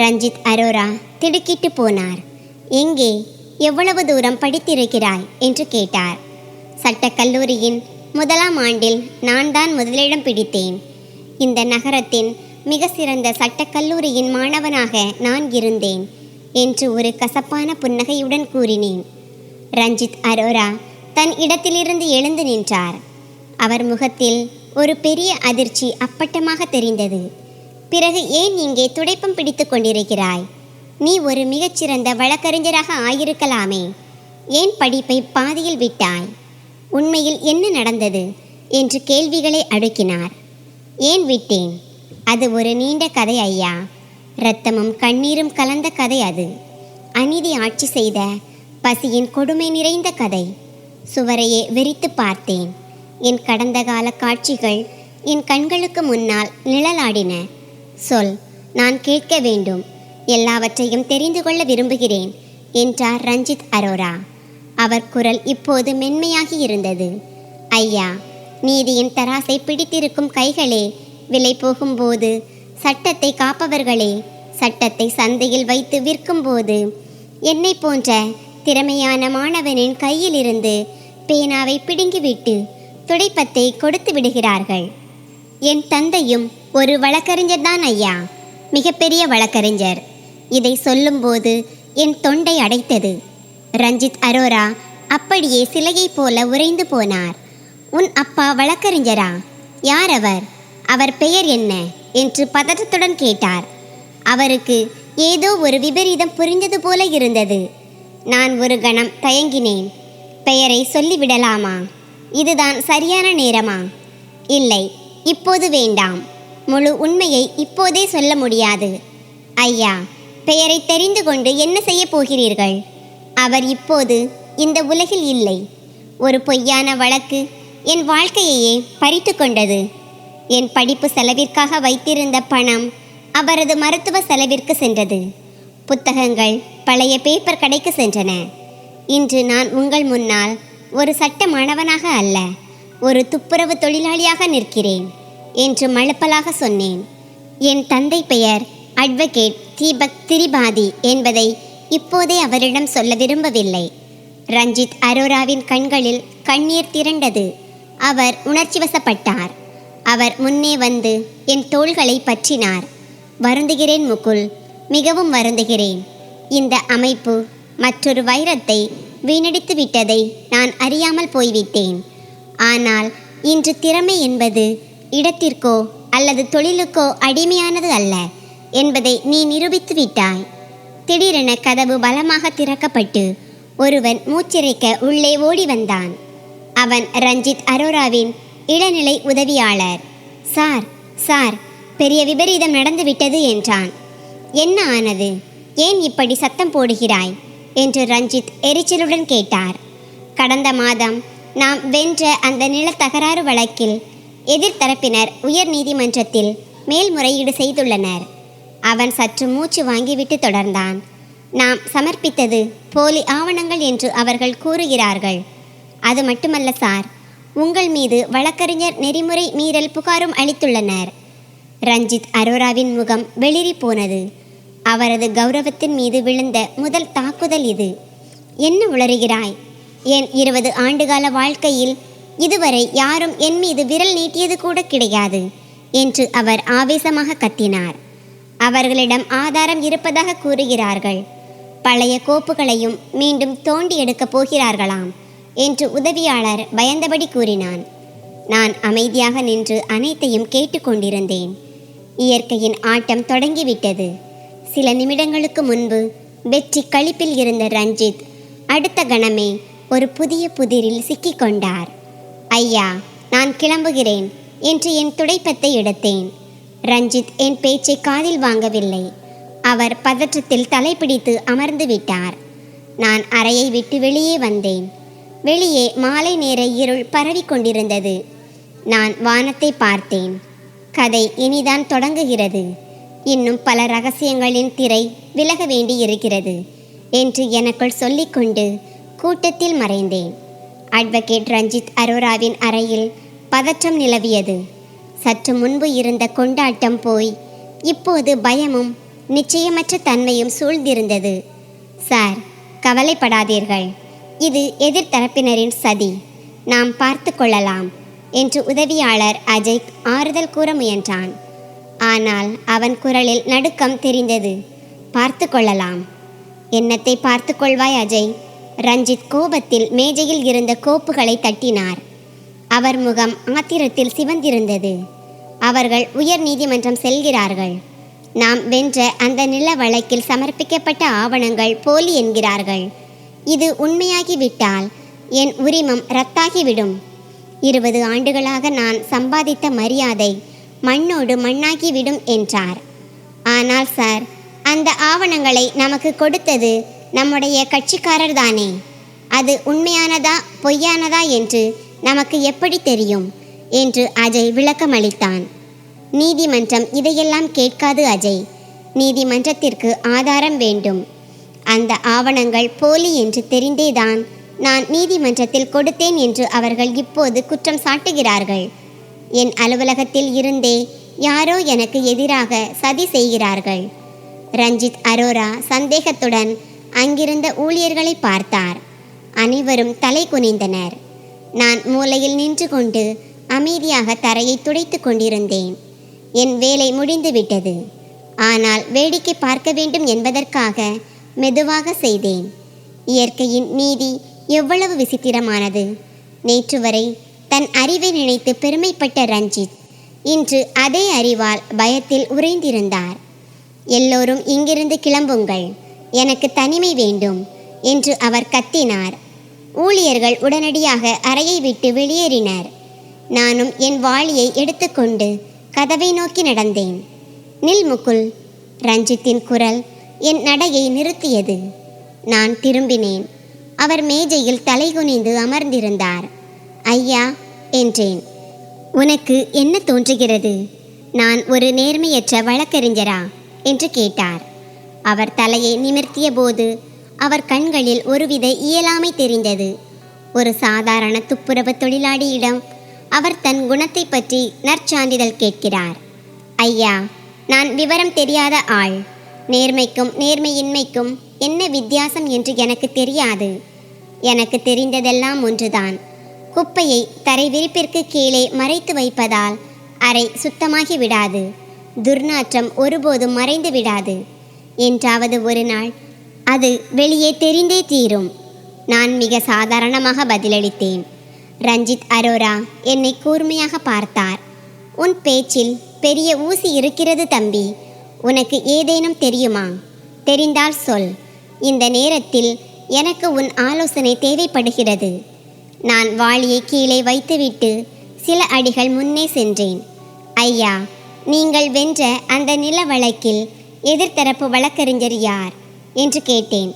ரஞ்சித் அரோரா திடுக்கிட்டு போனார். எங்கே, எவ்வளவு தூரம் படித்திருக்கிறாய் என்று கேட்டார். சட்டக்கல்லூரியின் 1ஆம் ஆண்டில் நான் தான் முதலிடம் பிடித்தேன். இந்த நகரத்தின் மிக சிறந்த சட்டக்கல்லூரியின் மாணவனாக நான் இருந்தேன் என்று ஒரு கசப்பான புன்னகையுடன் கூறினேன். ரஞ்சித் அரோரா தன் இடத்திலிருந்து எழுந்து நின்றார். அவர் முகத்தில் ஒரு பெரிய அதிர்ச்சி அப்பட்டமாக தெரிந்தது. பிறகு ஏன் இங்கே துடைப்பம் பிடித்து கொண்டிருக்கிறாய்? நீ ஒரு மிகச்சிறந்த வழக்கறிஞராக ஆயிருக்கலாமே, ஏன் படிப்பை பாதியில் விட்டாய்? உண்மையில் என்ன நடந்தது என்று கேள்விகளை அடுக்கினார். ஏன் விட்டேன்? அது ஒரு நீண்ட கதை ஐயா. இரத்தமும் கண்ணீரும் கலந்த கதை அது. அநீதி ஆட்சி செய்த பசியின் கொடுமை நிறைந்த கதை. சுவரையே வெறித்து பார்த்தேன். என் கடந்த கால காட்சிகள் என் கண்களுக்கு முன்னால் நிழலாடின. சொல், நான் கேட்க வேண்டும், எல்லாவற்றையும் தெரிந்து கொள்ள விரும்புகிறேன் என்றார் ரஞ்சித் அரோரா. அவர் குரல் இப்போது மென்மையாகி இருந்தது. ஐயா, நீதியின் தராசை பிடித்திருக்கும் கைகளே விலை போகும்போது, சட்டத்தை காப்பவர்களே சட்டத்தை சந்தையில் வைத்து விற்கும்போது, என்னை போன்ற திறமையான மாணவனின் கையிலிருந்து பேனாவை பிடுங்கிவிட்டு துடைப்பத்தை கொடுத்து விடுகிறார்கள். என் தந்தையும் ஒரு வழக்கறிஞர் தான் ஐயா, மிகப்பெரிய வழக்கறிஞர். இதை சொல்லும்போது என் தொண்டை அடைத்தது. ரஞ்சித் அரோரா அப்படியே சிலையைப் போல உறைந்து போனார். உன் அப்பா வழக்கறிஞரா? யார் அவர்? அவர் பெயர் என்ன என்று பதற்றத்துடன் கேட்டார். அவருக்கு ஏதோ ஒரு விபரீதம் புரிந்தது போல இருந்தது. நான் ஒரு கணம் தயங்கினேன். பெயரை சொல்லிவிடலாமா? இதுதான் சரியான நேரமா? இல்லை, இப்போது வேண்டாம். முழு உண்மையை இப்போதே சொல்ல முடியாது. ஐயா, பெயரை தெரிந்து கொண்டு என்ன செய்ய போகிறீர்கள்? அவர் இப்போது இந்த உலகில் இல்லை. ஒரு பொய்யான வழக்கு என் வாழ்க்கையையே பறித்து கொண்டது. என் படிப்பு செலவிற்காக வைத்திருந்த பணம் அவரது மருத்துவ செலவிற்கு சென்றது. புத்தகங்கள் பழைய பேப்பர் கடைக்கு சென்றன. இன்று நான் உங்கள் முன்னால் ஒரு சட்ட மாணவனாக அல்ல, ஒரு துப்புரவு தொழிலாளியாக நிற்கிறேன் என்று மழுப்பலாக சொன்னேன். என் தந்தை பெயர் அட்வொகேட் தீபக் திரிபாதி என்பதை இப்போதே அவரிடம் சொல்ல விரும்பவில்லை. ரஞ்சித் அரோராவின் கண்களில் கண்ணீர் திரண்டது. அவர் உணர்ச்சி வசப்பட்டார். அவர் முன்னே வந்து என் தோள்களை பற்றினார். வருந்துகிறேன் முகுல், மிகவும் வருந்துகிறேன். இந்த அமைப்பு மற்றொரு வைரத்தை வீணடித்து விட்டதை நான் அறியாமல் போய்விட்டேன். ஆனால் இன்று திறமை என்பது இடத்திற்கோ அல்லது தொழிலுக்கோ அடிமையானது அல்ல என்பதை நீ நிரூபித்து விட்டாய். திடீரென கதவு பலமாக திறக்கப்பட்டு ஒருவன் மூச்சிறைக்க உள்ளே ஓடி வந்தான். அவன் ரஞ்சித் அரோராவின் இளநிலை உதவியாளர். சார், சார், பெரிய விபரீதம் நடந்துவிட்டது என்றான். என்ன ஆனது? ஏன் இப்படி சத்தம் போடுகிறாய் என்று ரஞ்சித் எரிச்சலுடன் கேட்டார். கடந்த மாதம் நாம் வென்ற அந்த நிலத்தகராறு வழக்கில் எதிர்த்தரப்பினர் உயர் நீதிமன்றத்தில் மேல்முறையீடு செய்துள்ளனர். அவன் சற்று மூச்சு வாங்கிவிட்டு தொடர்ந்தான். நாம் சமர்ப்பித்தது போலி ஆவணங்கள் என்று அவர்கள் கூறுகிறார்கள். அது மட்டுமல்ல சார், உங்கள் மீது வழக்கறிஞர் நெறிமுறை மீறல் புகாரும் அளித்துள்ளனர். ரஞ்சித் அரோராவின் முகம் வெளிரி போனது. அவரது கௌரவத்தின் மீது விழுந்த முதல் தாக்குதல் இது. என்ன உளறுகிறாய்? என் 20 ஆண்டுகால வாழ்க்கையில் இதுவரை யாரும் என் மீது விரல் நீட்டியது கூட கிடையாது என்று அவர் ஆவேசமாக கத்தினார். அவர்களிடம் ஆதாரம் இருப்பதாக கூறுகிறார்கள். பழைய கோப்புகளையும் மீண்டும் தோண்டி எடுக்கப் போகிறார்களாம் என்று உதவியாளர் பயந்தபடி கூறினான். நான் அமைதியாக நின்று அனைத்தையும் கேட்டுக்கொண்டிருந்தேன். இயற்கையின் ஆட்டம் தொடங்கிவிட்டது. சில நிமிடங்களுக்கு முன்பு வெற்றி களிப்பில் இருந்த ரஞ்சித் அடுத்த கணமே ஒரு புதிய புதிரில் சிக்கிக்கொண்டார். ஐயா, நான் கிளம்புகிறேன் என்று என் துடைப்பத்தை எடுத்தேன். ரஞ்சித் என் பேச்சை காதில் வாங்கவில்லை. அவர் பதற்றத்தில் தலைப்பிடித்து அமர்ந்து விட்டார். நான் அறையை விட்டு வெளியே வந்தேன். வெளியே மாலை நேர இருள் பரவி கொண்டிருந்தது. நான் வானத்தை பார்த்தேன். கதை இனிதான் தொடங்குகிறது. இன்னும் பல ரகசியங்களின் திரை விலக வேண்டியிருக்கிறது என்று எனக்குள் சொல்லிக்கொண்டு கூட்டத்தில் மறைந்தேன். அட்வொகேட் ரஞ்சித் அரோராவின் அறையில் பதற்றம் நிலவியது. சற்று முன்பு இருந்த கொண்டாட்டம் போய் இப்போது பயமும் நிச்சயமற்ற தன்மையும் சூழ்ந்திருந்தது. சார், கவலைப்படாதீர்கள். இது எதிர்த்தரப்பினரின் சதி. நாம் பார்த்து கொள்ளலாம் என்று உதவியாளர் அஜய் ஆறுதல் கூற முயன்றான். ஆனால் அவன் குரலில் நடுக்கம் தெரிந்தது. பார்த்து கொள்ளலாம்? என்னத்தை பார்த்து கொள்வாய் அஜய்? ரஞ்சித் கோபத்தில் மேஜையில் இருந்த கோப்புகளை தட்டினார். அவர் முகம் ஆத்திரத்தில் சிவந்திருந்தது. அவர்கள் உயர் நீதிமன்றம் செல்கிறார்கள். நாம் வென்ற அந்த நில வழக்கில் சமர்ப்பிக்கப்பட்ட ஆவணங்கள் போலி என்கிறார்கள். இது உண்மையாகிவிட்டால் என் உரிமம் ரத்தாகிவிடும். 20 ஆண்டுகளாக நான் சம்பாதித்த மரியாதை மண்ணோடு மண்ணாகிவிடும் என்றார். ஆனால் சார், அந்த ஆவணங்களை நமக்கு கொடுத்தது நம்முடைய கட்சிக்காரர் தானே. அது உண்மையானதா பொய்யானதா என்று நமக்கு எப்படி தெரியும் என்று அஜய் விளக்கமளித்தான். நீதிமன்றம் இதையெல்லாம் கேட்காது அஜய். நீதிமன்றத்திற்கு ஆதாரம் வேண்டும். அந்த ஆவணங்கள் போலி என்று தெரிந்தேதான் நான் நீதிமன்றத்தில் கொடுத்தேன் என்று அவர்கள் இப்போது குற்றம் சாட்டுகிறார்கள். என் அலுவலகத்தில் இருந்தே யாரோ எனக்கு எதிராக சதி செய்கிறார்கள். ரஞ்சித் அரோரா சந்தேகத்துடன் அங்கிருந்த ஊழியர்களை பார்த்தார். அனைவரும் தலை குனிந்தனர். நான் மூலையில் நின்று கொண்டு அமைதியாக தரையை துடைத்து கொண்டிருந்தேன். என் வேலை முடிந்துவிட்டது. ஆனால் வேடிக்கை பார்க்க வேண்டும் என்பதற்காக மெதுவாக செய்தேன். இயற்கையின் நீதி எவ்வளவு விசித்திரமானது! நேற்று வரை தன் அறிவை நினைத்து பெருமைப்பட்ட ரஞ்சித் இன்று அதே அறிவால் பயத்தில் உறைந்திருந்தார். எல்லோரும் இங்கிருந்து கிளம்புங்கள், எனக்கு தனிமை வேண்டும் என்று அவர் கத்தினார். ஊழியர்கள் உடனடியாக அறையை விட்டு வெளியேறினர். நானும் என் வாளியை எடுத்துக்கொண்டு கதவை நோக்கி நடந்தேன். நில் முகுல்! ரஞ்சித்தின் குரல் என் நடையை நிறுத்தியது. நான் திரும்பினேன். அவர் மேஜையில் தலைகுனிந்து அமர்ந்திருந்தார். ஐயா என்றேன். உனக்கு என்ன தோன்றுகிறது? நான் ஒரு நேர்மையற்ற வழக்கறிஞரா என்று கேட்டார். அவர் தலையை நிமிர்த்திய போது அவர் கண்களில் ஒருவித இயலாமை தெரிந்தது. ஒரு சாதாரண துப்புரவு தொழிலாளியிடம் அவர் தன் குணத்தை பற்றி நற்சான்றிதழ் கேட்கிறார். ஐயா, நான் விவரம் தெரியாத ஆள். நேர்மைக்கும் நேர்மையின்மைக்கும் என்ன வித்தியாசம் என்று எனக்கு தெரியாது. எனக்கு தெரிந்ததெல்லாம் ஒன்றுதான். குப்பையை தரை விரிப்பிற்கு கீழே மறைத்து வைப்பதால் அறை சுத்தமாகி விடாது. துர்நாற்றம் ஒருபோதும் மறைந்து விடாது. என்றாவது ஒரு நாள் அது வெளியே தெரிந்தே தீரும். நான் மிக சாதாரணமாக பதிலளித்தேன். ரஞ்சித் அரோரா என்னை கூர்மையாக பார்த்தார். உன் பேச்சில் பெரிய ஊசி இருக்கிறது தம்பி. உனக்கு ஏதேனும் தெரியுமா? தெரிந்தால் சொல். இந்த நேரத்தில் எனக்கு உன் ஆலோசனை தேவைப்படுகிறது. நான் வாளியை கீழே வைத்துவிட்டு சில அடிகள் முன்னே சென்றேன். ஐயா, நீங்கள் வென்ற அந்த நில வழக்கில் எதிர்த்தரப்பு வழக்கறிஞர் யார் என்று கேட்டேன்.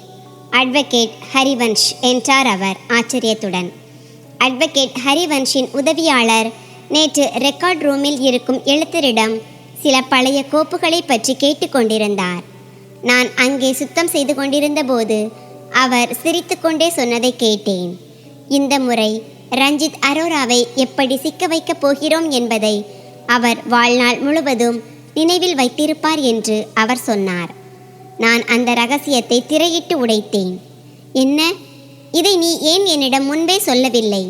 அட்வொகேட் ஹரிவன்ஷ் என்றார் அவர் ஆச்சரியத்துடன். அட்வொகேட் ஹரிவன்ஷின் உதவியாளர் நேற்று ரெக்கார்ட் ரூமில் இருக்கும் எழுத்தரிடம் சில பழைய கோப்புகளை பற்றி கேட்டுக்கொண்டிருந்தார். நான் அங்கே சுத்தம் செய்து கொண்டிருந்த போது அவர் சிரித்துக்கொண்டே சொன்னதை கேட்டேன். இந்த முறை ரஞ்சித் அரோராவை எப்படி சிக்க வைக்கப் போகிறோம் என்பதை அவர் வாழ்நாள் முழுவதும் நினைவில் வைத்திருப்பார் என்று அவர் சொன்னார். நான் அந்த ரகசியத்தை திரையிட்டு உடைத்தேன். என்ன? இதை நீ ஏன் என்னிடம் முன்பே சொல்லவில்லை?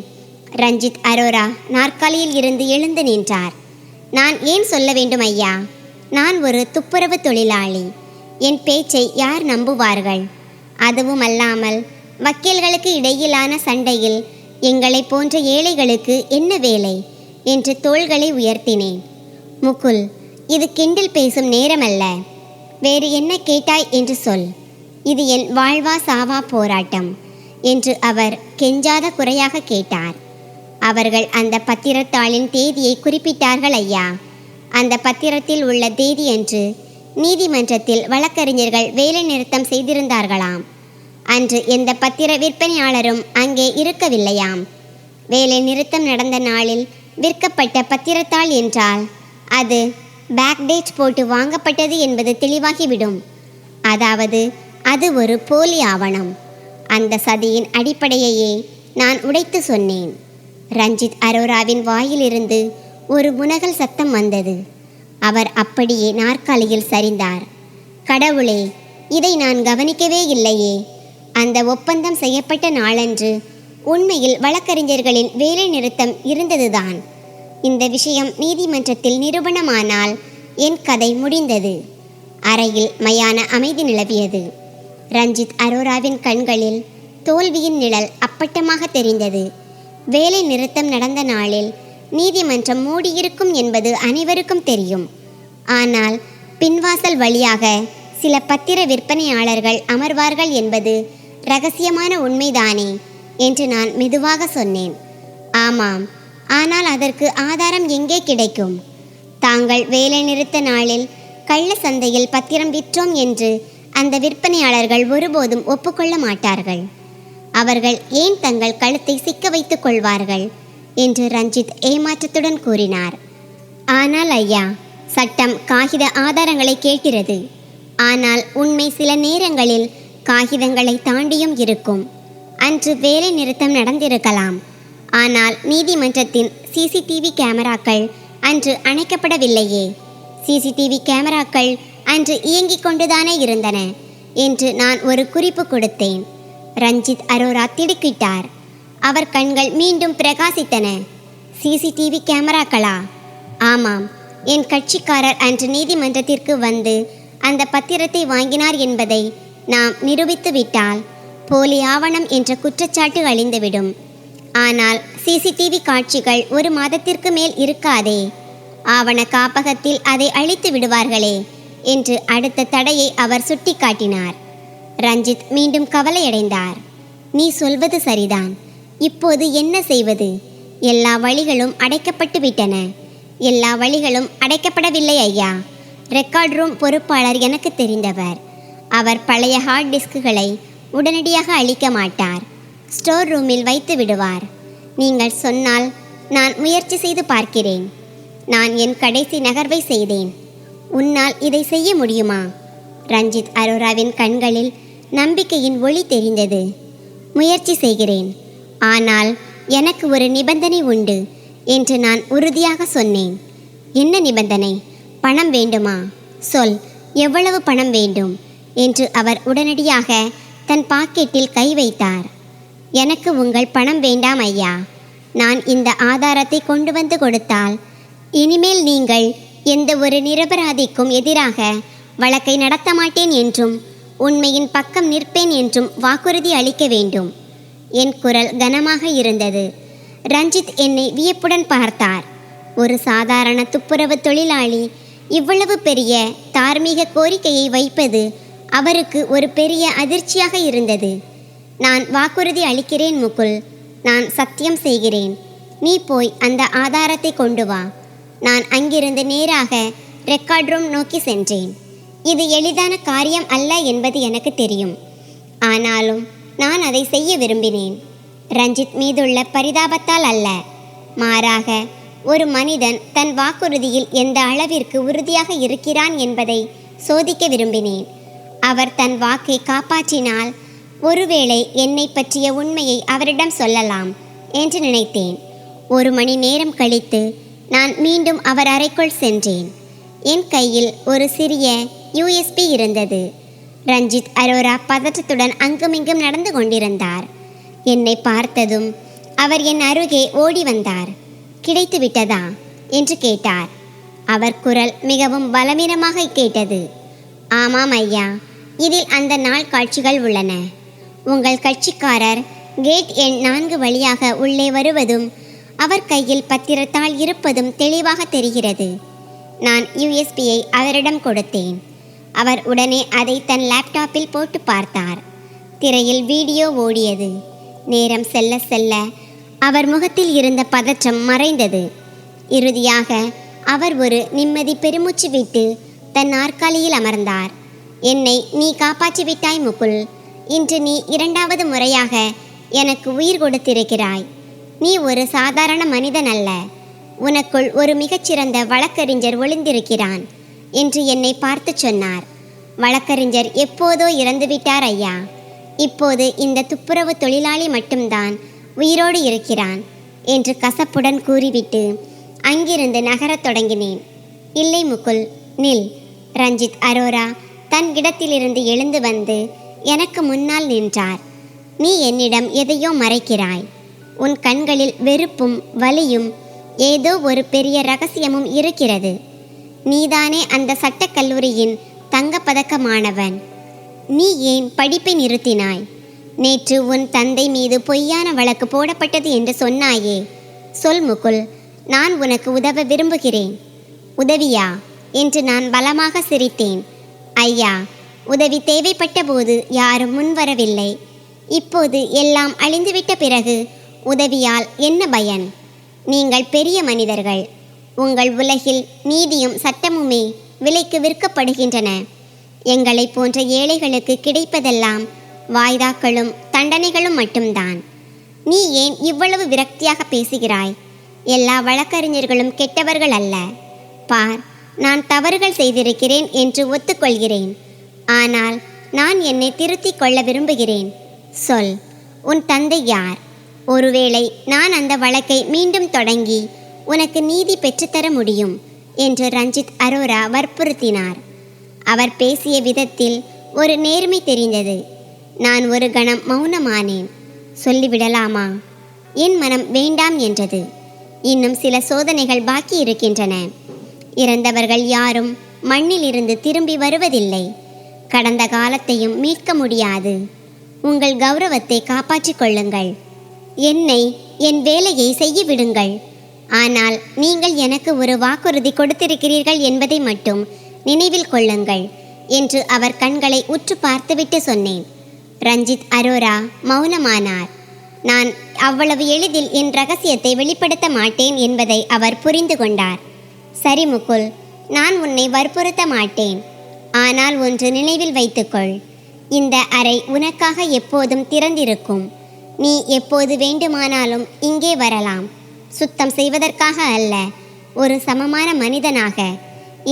ரஞ்சித் அரோரா நாற்காலியில் இருந்து எழுந்து நின்றார். நான் ஏன் சொல்ல வேண்டும் ஐயா? நான் ஒரு துப்புரவு தொழிலாளி. என் பேச்சை யார் நம்புவார்கள்? அதுவும் அல்லாமல் வக்கீல்களுக்கு இடையிலான சண்டையில் எங்களை போன்ற ஏழைகளுக்கு என்ன வேலை என்று தோள்களை உயர்த்தினேன். முகுல், இது கிண்டல் பேசும் நேரமல்ல. வேறு என்ன கேட்டாய் என்று சொல். இது என் வாழ்வா சாவா போராட்டம் என்று அவர் கெஞ்சாத குறையாக கேட்டார். அவர்கள் அந்த பத்திரத்தாளின் தேதியை குறிப்பிட்டார்கள் ஐயா. அந்த பத்திரத்தில் உள்ள தேதியன்று நீதிமன்றத்தில் வழக்கறிஞர்கள் வேலை நிறுத்தம் செய்திருந்தார்களாம். அன்று எந்த பத்திர விற்பனையாளரும் அங்கே இருக்கவில்லையாம். வேலை நிறுத்தம் நடந்த நாளில் விற்கப்பட்ட பத்திரத்தாள் என்றால் அது பேக்டேட் போட்டு வாங்கப்பட்டது என்பது தெளிவாகிவிடும். அதாவது அது ஒரு போலி ஆவணம். அந்த சதியின் அடிப்படையையே நான் உடைத்து சொன்னேன். ரஞ்சித் அரோராவின் வாயிலிருந்து ஒரு முனகல் சத்தம் வந்தது. அவர் அப்படியே நாற்காலியில் சரிந்தார். கடவுளே, இதை நான் கவனிக்கவே இல்லையே. அந்த ஒப்பந்தம் செய்யப்பட்ட நாளன்று உண்மையில் வழக்கறிஞர்களின் வேலை நிறுத்தம் இருந்ததுதான். இந்த விஷயம் நீதிமன்றத்தில் நிரூபணமானால் என் கதை முடிந்தது. அறையில் மயான அமைதி நிலவியது. ரஞ்சித் அரோராவின் கண்களில் தோல்வியின் நிழல் அப்பட்டமாக தெரிந்தது. வேலை நிறுத்தம் நடந்த நாளில் நீதிமன்றம் மூடியிருக்கும் என்பது அனைவருக்கும் தெரியும். ஆனால் பின்வாசல் வழியாக சில பத்திர விற்பனையாளர்கள் அமர்வார்கள் என்பது இரகசியமான உண்மைதானே என்று நான் மெதுவாக சொன்னேன். ஆமாம், ஆனால் அதற்கு ஆதாரம் எங்கே கிடைக்கும்? தாங்கள் வேலை நிறுத்த நாளில் கள்ள சந்தையில் பத்திரம் விற்றோம் என்று அந்த விற்பனையாளர்கள் ஒருபோதும் ஒப்புக்கொள்ள மாட்டார்கள். அவர்கள் ஏன் தங்கள் கழுத்தை சிக்க வைத்துக் கொள்வார்கள் என்று ரஞ்சித் ஏமாற்றத்துடன் கூறினார். ஆனால் ஐயா, சட்டம் காகித ஆதாரங்களை கேட்கிறது. ஆனால் உண்மை சில நேரங்களில் காகிதங்களை தாண்டியும் இருக்கும். அன்று வேலை நிறுத்தம் நடந்திருக்கலாம். ஆனால் நீதிமன்றத்தின் சிசிடிவி கேமராக்கள் அன்று அணைக்கப்படவில்லையே. சிசிடிவி கேமராக்கள் அன்று இயங்கிக் கொண்டுதானே இருந்தன என்று நான் ஒரு குறிப்பு கொடுத்தேன். ரஞ்சித் அரோரா திடுக்கிட்டார். அவர் கண்கள் மீண்டும் பிரகாசித்தன. சிசிடிவி கேமராக்களா? ஆமாம். என் கட்சிக்காரர் அன்று நீதிமன்றத்திற்கு வந்து அந்த பத்திரத்தை வாங்கினார் என்பதை நாம் நிரூபித்து விட்டால் போலி ஆவணம் என்ற குற்றச்சாட்டு அழிந்துவிடும். ஆனால் சிசிடிவி காட்சிகள் 1 மாதத்திற்கு மேல் இருக்காதே. ஆவண காப்பகத்தில் அதை அழித்து விடுவார்களே என்று அடுத்த தடையை அவர் சுட்டிக்காட்டினார். ரஞ்சித் மீண்டும் கவலையடைந்தார். நீ சொல்வது சரிதான். இப்போது என்ன செய்வது? எல்லா வழிகளும் அடைக்கப்பட்டு விட்டன. எல்லா வழிகளும் அடைக்கப்படவில்லை ஐயா. ரெக்கார்ட் ரூம் பொறுப்பாளர் எனக்கு தெரிந்தவர். அவர் பழைய ஹார்ட் டிஸ்குகளை உடனடியாக அழிக்க மாட்டார். ஸ்டோர் ரூமில் வைத்து விடுவார். நீங்கள் சொன்னால் நான் முயற்சி செய்து பார்க்கிறேன். நான் என் கடைசி நகர்வை செய்தேன். உன்னால் இதை செய்ய முடியுமா? ரஞ்சித் அரோராவின் கண்களில் நம்பிக்கையின் ஒளி தெரிந்தது. முயற்சி செய்கிறேன். ஆனால் எனக்கு ஒரு நிபந்தனை உண்டு என்று நான் உறுதியாக சொன்னேன். என்ன நிபந்தனை? பணம் வேண்டுமா? சொல், எவ்வளவு பணம் வேண்டும் என்று அவர் உடனடியாக தன் பாக்கெட்டில் கை வைத்தார். எனக்கு உங்கள் பணம் வேண்டாம் ஐயா. நான் இந்த ஆதாரத்தை கொண்டு வந்து கொடுத்தால் இனிமேல் நீங்கள் எந்த ஒரு நிரபராதிக்கும் எதிராக வழக்கை நடத்த மாட்டேன் என்றும் உண்மையின் பக்கம் நிற்பேன் என்றும் வாக்குறுதி அளிக்க வேண்டும். என் குரல் கனமாக இருந்தது. ரஞ்சித் என்னை வியப்புடன் பார்த்தார். ஒரு சாதாரண துப்புரவு தொழிலாளி இவ்வளவு பெரிய தார்மீக கோரிக்கையை வைப்பது அவருக்கு ஒரு பெரிய அதிர்ச்சியாக இருந்தது. நான் வாக்குறுதி அளிக்கிறேன் முகுல். நான் சத்தியம் செய்கிறேன். நீ போய் அந்த ஆதாரத்தை கொண்டு வா. நான் அங்கிருந்து நேராக ரெக்கார்ட் ரூம் நோக்கி சென்றேன். இது எளிதான காரியம் அல்ல என்பது எனக்கு தெரியும். ஆனாலும் நான் அதை செய்ய விரும்பினேன். ரஞ்சித் மீதுள்ள பரிதாபத்தால் அல்ல, மாறாக ஒரு மனிதன் தன் வாக்குறுதியில் எந்த அளவிற்கு உறுதியாக இருக்கிறான் என்பதை சோதிக்க விரும்பினேன். அவர் தன் வாக்கை காப்பாற்றினால் ஒருவேளை என்னை பற்றிய உண்மையை அவரிடம் சொல்லலாம் என்று நினைத்தேன். 1 மணி நேரம் கழித்து நான் மீண்டும் அவர் அறைக்குள் சென்றேன். என் கையில் ஒரு சிறிய யூஎஸ்பி இருந்தது. ரஞ்சித் அரோரா பதற்றத்துடன் அங்குமிங்கும் நடந்து கொண்டிருந்தார். என்னை பார்த்ததும் அவர் என் அருகே ஓடி வந்தார். கிடைத்து விட்டதா என்று கேட்டார். அவர் குரல் மிகவும் பலவீனமாக கேட்டது. ஆமாம் ஐயா, இதில் அந்த நாள் காட்சிகள் உள்ளன. உங்கள் கட்சிக்காரர் கேட் எண் 4 வழியாக உள்ளே வருவதும் அவர் கையில் பத்திரத்தாள் இருப்பதும் தெளிவாக தெரிகிறது. நான் யூஎஸ்பியை அவரிடம் கொடுத்தேன். அவர் உடனே அதை தன் லேப்டாப்பில் போட்டு பார்த்தார். திரையில் வீடியோ ஓடியது. நேரம் செல்ல செல்ல அவர் முகத்தில் இருந்த பதற்றம் மறைந்தது. இறுதியாக அவர் ஒரு நிம்மதி பெருமூச்சு விட்டு தன் நாற்காலியில் அமர்ந்தார். என்னை நீ காப்பாற்றி விட்டாய் முகுல். இன்று நீ 2வது முறையாக எனக்கு உயிர் கொடுத்திருக்கிறாய். நீ ஒரு சாதாரண மனிதன் அல்ல. உனக்குள் ஒரு மிகச்சிறந்த வழக்கறிஞர் ஒளிந்திருக்கிறான் என்று என்னை பார்த்து சொன்னார். வழக்கறிஞர் எப்போதோ இறந்துவிட்டார் ஐயா. இப்போது இந்த துப்புரவு தொழிலாளி மட்டும்தான் உயிரோடு இருக்கிறான் என்று கசப்புடன் கூறிவிட்டு அங்கிருந்து நகரத் தொடங்கினேன். இல்லை முகுல், நில். ரஞ்சித் அரோரா தன் இடத்திலிருந்து எழுந்து வந்து எனக்கு முன்னால் நின்றார். நீ என்னிடம் எதையோ மறைக்கிறாய். உன் கண்களில் வெறுப்பும் வலியும் ஏதோ ஒரு பெரிய ரகசியமும் இருக்கிறது. நீதானே அந்த சட்டக்கல்லூரியின் தங்கப்பதக்க மாணவன். நீ ஏன் படிப்பை நிறுத்தினாய்? நேற்று உன் தந்தை மீது பொய்யான வழக்கு போடப்பட்டது என்று சொன்னாயே. சொல் முகுல், நான் உனக்கு உதவ விரும்புகிறேன். உதவியா என்று நான் பலமாக சிரித்தேன். ஐயா, உதவி தேவைப்பட்ட போது யாரும் முன்வரவில்லை. இப்போது எல்லாம் அழிந்துவிட்ட பிறகு உதவியால் என்ன பயன்? நீங்கள் பெரிய மனிதர்கள். உங்கள் உலகில் நீதியும் சட்டமுமே விலைக்கு விற்கப்படுகின்றன. எங்களை போன்ற ஏழைகளுக்கு கிடைப்பதெல்லாம் வாய்தாக்களும் தண்டனைகளும் மட்டும்தான். நீ ஏன் இவ்வளவு விரக்தியாக பேசுகிறாய்? எல்லா வழக்கறிஞர்களும் கெட்டவர்கள் அல்ல. பார், நான் தவறுகள் செய்திருக்கிறேன் என்று ஒத்துக்கொள்கிறேன். ஆனால் நான் என்னை திருத்திக் கொள்ள விரும்புகிறேன். சொல், உன் தந்தை யார்? ஒருவேளை நான் அந்த வழக்கை மீண்டும் தொடங்கி உனக்கு நீதி பெற்றுத்தர முடியும் என்று ரஞ்சித் அரோரா வற்புறுத்தினார். அவர் பேசிய விதத்தில் ஒரு நேர்மை தெரிந்தது. நான் ஒரு கணம் மௌனமானேன். சொல்லிவிடலாமா? என் மனம் வேண்டாம் என்றது. இன்னும் சில சோதனைகள் பாக்கி இருக்கின்றன. இறந்தவர்கள் யாரும் மண்ணில் இருந்து திரும்பி வருவதில்லை. கடந்த காலத்தையும் மீட்க முடியாது. உங்கள் கௌரவத்தை காப்பாற்றிக் கொள்ளுங்கள். என்னை என் வேலையை செய்ய விடுங்கள். ஆனால் நீங்கள் எனக்கு ஒரு வாக்குறுதி கொடுத்திருக்கிறீர்கள் என்பதை மட்டும் நினைவில் கொள்ளுங்கள் என்று அவர் கண்களை உற்று பார்த்துவிட்டு சொன்னேன். ரஞ்சித் அரோரா மௌனமானார். நான் அவ்வளவு எளிதில் என் ரகசியத்தை வெளிப்படுத்த மாட்டேன் என்பதை அவர் புரிந்து கொண்டார். சரி முகுல், நான் உன்னை வற்புறுத்த மாட்டேன். ஆனால் ஒன்று நினைவில் வைத்துக்கொள். இந்த அறை உனக்காக எப்போதும் திறந்திருக்கும். நீ எப்போது வேண்டுமானாலும் இங்கே வரலாம். சுத்தம் செய்வதற்காக அல்ல, ஒரு சமமான மனிதனாக.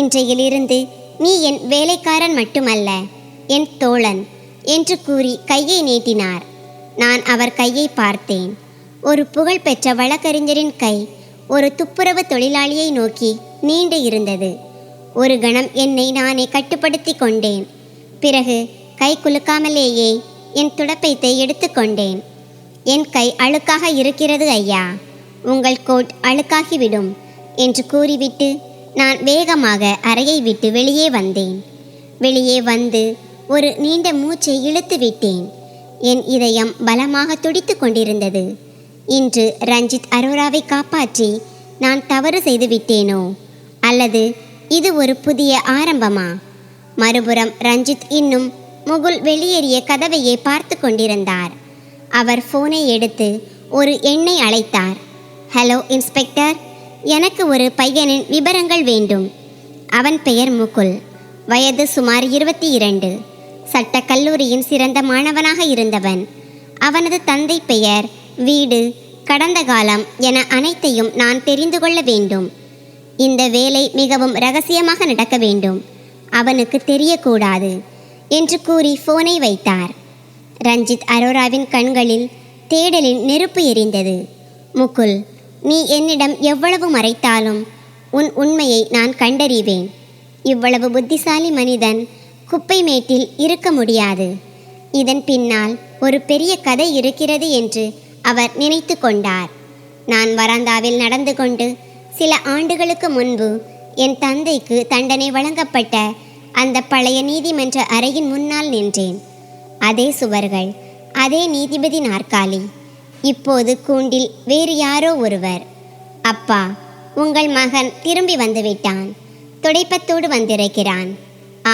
இன்றையிலிருந்து நீ என் வேலைக்காரன் மட்டுமல்ல, என் தோழன் என்று கூறி கையை நீட்டினார். நான் அவர் கையை பார்த்தேன். ஒரு புகழ்பெற்ற வழக்கறிஞரின் கை ஒரு துப்புரவு தொழிலாளியை நோக்கி நீண்டு இருந்தது. ஒரு கணம் என்னை நானே கட்டுப்படுத்தி கொண்டேன். பிறகு கை குலுக்காமலேயே என் துடப்பத்தை எடுத்துக்கொண்டேன். என் கை அழுக்காக இருக்கிறது ஐயா, உங்கள் கோட் அழுக்காகிவிடும் என்று கூறிவிட்டு நான் வேகமாக அறையை விட்டு வெளியே வந்தேன். வெளியே வந்து ஒரு நீண்ட மூச்சை இழுத்து விட்டேன். என் இதயம் பலமாக துடித்து கொண்டிருந்தது. இன்று ரஞ்சித் அரோராவை காப்பாற்றி நான் தவறு செய்து விட்டேனோ, அல்லது இது ஒரு புதிய ஆரம்பமா? மறுபுறம் ரஞ்சித் இன்னும் முகுல் வெளியேறிய கதவையே பார்த்து கொண்டிருந்தார். அவர் ஃபோனை எடுத்து ஒரு எண்ணை அழைத்தார். ஹலோ இன்ஸ்பெக்டர், எனக்கு ஒரு பையனின் விவரங்கள் வேண்டும். அவன் பெயர் முகுல். வயது சுமார் 22. சட்டக்கல்லூரியின் சிறந்த மாணவனாக இருந்தவன். அவனது தந்தை பெயர், வீடு, கடந்த காலம் என அனைத்தையும் நான் தெரிந்து கொள்ள வேண்டும். இந்த வேலை மிகவும் இரகசியமாக நடக்க வேண்டும். அவனுக்கு தெரியக்கூடாது என்று கூறி ஃபோனை வைத்தார். ரஞ்சித் அரோராவின் கண்களில் தேடலின் நெருப்பு எரிந்தது. முகுல், நீ என்னிடம் எவ்வளவு மறைத்தாலும் உன் உண்மையை நான் கண்டறிவேன். இவ்வளவு புத்திசாலி மனிதன் குப்பை மேட்டில் இருக்க முடியாது. இதன் பின்னால் ஒரு பெரிய கதை இருக்கிறது என்று அவர் நினைத்து கொண்டார். நான் வராந்தாவில் நடந்து கொண்டு சில ஆண்டுகளுக்கு முன்பு என் தந்தைக்கு தண்டனை வழங்கப்பட்ட அந்த பழைய நீதிமன்ற அறையின் முன்னால் நின்றேன். அதே சுவர்கள், அதே நீதிபதி நாற்காலி. இப்போது கூண்டில் வேறு யாரோ ஒருவர். அப்பா, உங்கள் மகன் திரும்பி வந்துவிட்டான். துடைப்பத்தோடு வந்திருக்கிறான்.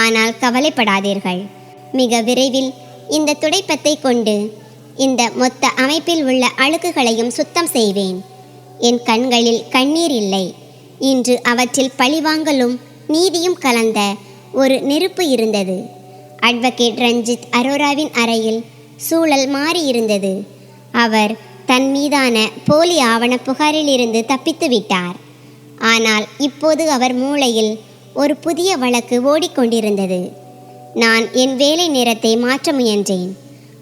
ஆனால் கவலைப்படாதீர்கள், மிக விரைவில் இந்த துடைப்பத்தை கொண்டு இந்த மொத்த அமைப்பில் உள்ள அழுக்குகளையும் சுத்தம் செய்வேன். என் கண்களில் கண்ணீர் இல்லை. இன்று அவற்றில் பழிவாங்கலும் நீதியும் கலந்த ஒரு நெருப்பு இருந்தது. அட்வொகேட் ரஞ்சித் அரோராவின் அறையில் சூழல் மாறியிருந்தது. அவர் தன் மீதான போலி ஆவண புகாரில் இருந்து தப்பித்து விட்டார். ஆனால் இப்போது அவர் மூளையில் ஒரு புதிய வழக்கு ஓடிக்கொண்டிருந்தது. நான் என் வேலை நேரத்தை மாற்ற முயன்றேன்.